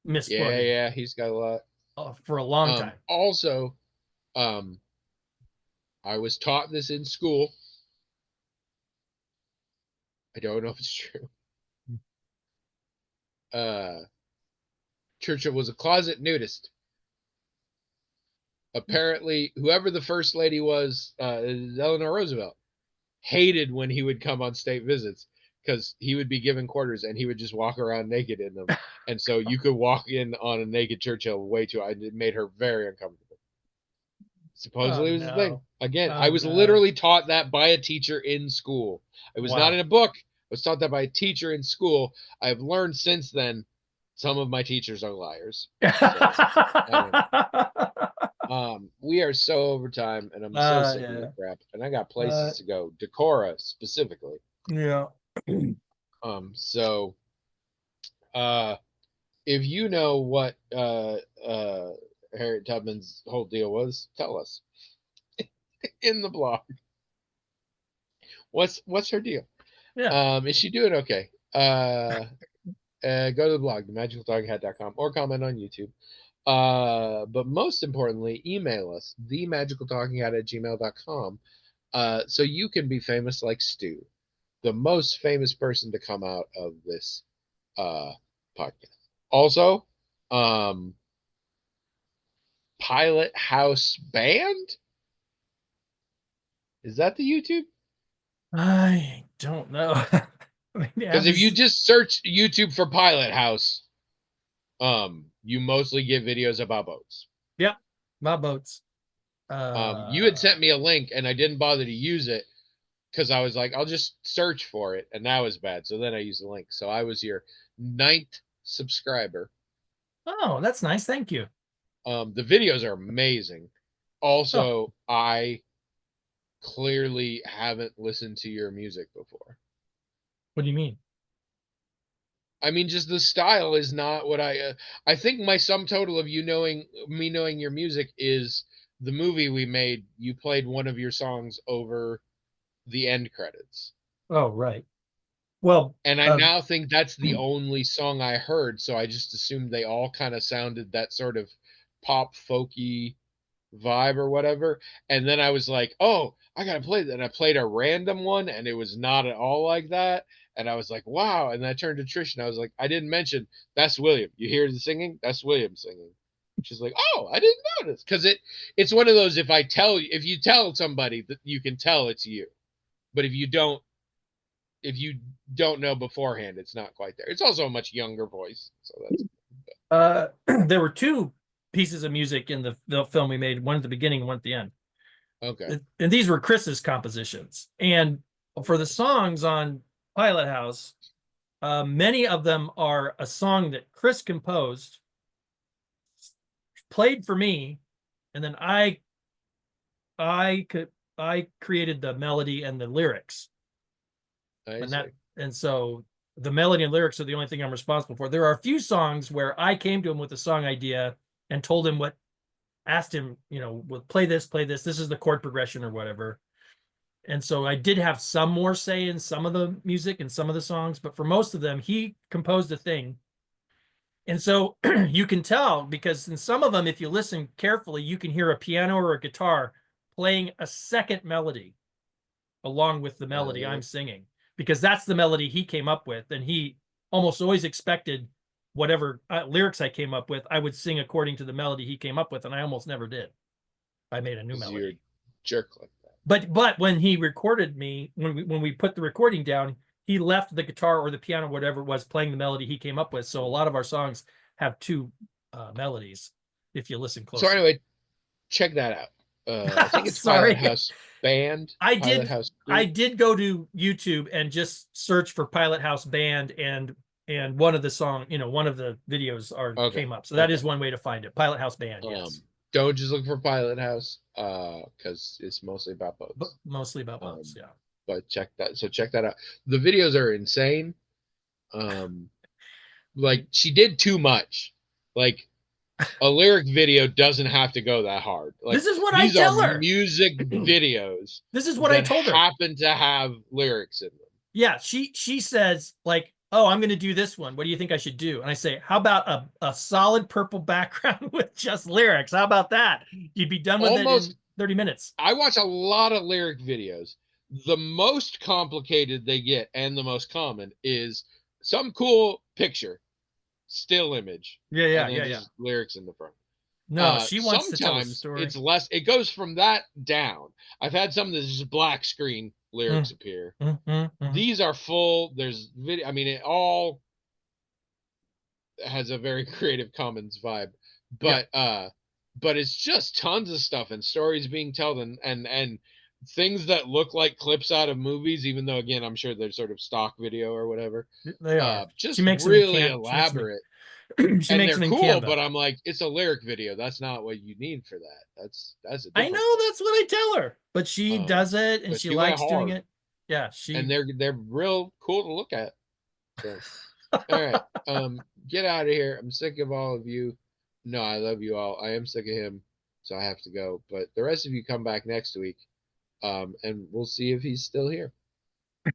Yeah, misquoted yeah, he's got a lot. for a long time. Also, um, I was taught this in school. I don't know if it's true. Uh, Churchill was a closet nudist. Apparently, whoever the first lady was, Eleanor Roosevelt, hated when he would come on state visits because he would be given quarters and he would just walk around naked in them. And so you could walk in on a naked Churchill way too. It made her very uncomfortable. Oh Supposedly it was a thing. no. Again, Oh I was no. literally taught that by a teacher in school. It was not in Wow. a book. I was taught that by a teacher in school. I've learned since then some of my teachers are liars. So I don't know. We are so over time, and I'm so sick of Yeah. this crap, and I got Uh, places to go. Decorah specifically. yeah. So uh, if you know what Harriet Tubman's whole deal was, tell us in the blog. What's her deal? Yeah. Is she doing okay? Go to the blog, themagicaltalkinghat.com, or comment on YouTube. But most importantly, email us, themagicaltalkinghat@gmail.com, so you can be famous like Stu, the most famous person to come out of this uh, podcast. Also, um, Pilot House Band? Is that the YouTube? I don't know. I mean, they Because have if you these. just search YouTube for Pilot House, you mostly get videos about boats. Yep. My boats. You had Uh, sent me a link and I didn't bother to use it because I was like, I'll just search for it, and that was bad. So then I used the link. So I was your ninth subscriber. oh, that's nice. Thank you. The videos are amazing. Oh, Also, I clearly haven't listened to your music before. what do you mean? I mean, just the style is not what I think my sum total of knowing your music is the movie we made. You played one of your songs over the end credits. Oh, right. Well, And I now think that's the only song I heard, so I just assumed they all kind of sounded that sort of pop folky vibe or whatever. And then I was like, oh, I gotta play that. And I played a random one, and it was not at all like that. And I was like, wow. And I turned to Trish, and I was like, I didn't mention that's William. You hear the singing? That's William singing. She's like, oh, I didn't notice, because it's one of those, if you tell somebody that, you can tell it's you, but if you don't know beforehand, it's not quite there. It's also a much younger voice, so that's there were two pieces of music in the film we made, one at the beginning and one at the end. okay. And these were Chris's compositions. And for the songs on Pilot House, many of them are a song that Chris composed, played for me, and then I created the melody and the lyrics. And so the melody and lyrics are the only thing I'm responsible for. There are a few songs where I came to him with a song idea and told him asked him, play this, this is the chord progression or whatever. And so I did have some more say in some of the music and some of the songs, but for most of them, he composed a thing. And so you can tell, because in some of them, if you listen carefully, you can hear a piano or a guitar playing a second melody along with the melody I'm singing, because that's the melody he came up with. And he almost always expected whatever lyrics I came up with, I would sing according to the melody he came up with. And I almost never did. I made a new melody. You're a jerk like that. But when he recorded me, when we put the recording down, he left the guitar or the piano, whatever it was, playing the melody he came up with. So a lot of our songs have two melodies if you listen closely. So anyway, check that out. I think it's Sorry. Pilot House Band. I Pilot did go to YouTube and just search for Pilot House Band, and one of the one of the videos came up. So that is one way to find it. Pilot House Band, yes. Don't just look for Pilot House, because it's mostly about boats. But mostly about boats, yeah. But check that out. The videos are insane. Like, she did too much. Like, a lyric video doesn't have to go that hard. Like, this is what I tell her. Music videos. This is what I told her. Happen to have lyrics in them. Yeah, she says, like, oh, I'm going to do this one. What do you think I should do? And I say, how about a solid purple background with just lyrics? How about that? You'd be done with it in 30 minutes. I watch a lot of lyric videos. The most complicated they get, and the most common, is some cool picture, still image. Yeah. Lyrics in the front. No, she wants to tell a story. It's less. It goes from that down. I've had some that's just black screen lyrics appear. These are full. There's video. I mean, it all has a very Creative Commons vibe, but but it's just tons of stuff and stories being told, and things that look like clips out of movies, even though, again, I'm sure they're sort of stock video or whatever. They are. Just really elaborate. She makes them cool, but I'm like, it's a lyric video. That's not what you need for that. That's I know, that's what I tell her, but she does it, and she likes doing it. Yeah, and they're real cool to look at. So, all right, get out of here. I'm sick of all of you. No, I love you all. I am sick of him, so I have to go. But the rest of you come back next week, and we'll see if he's still here.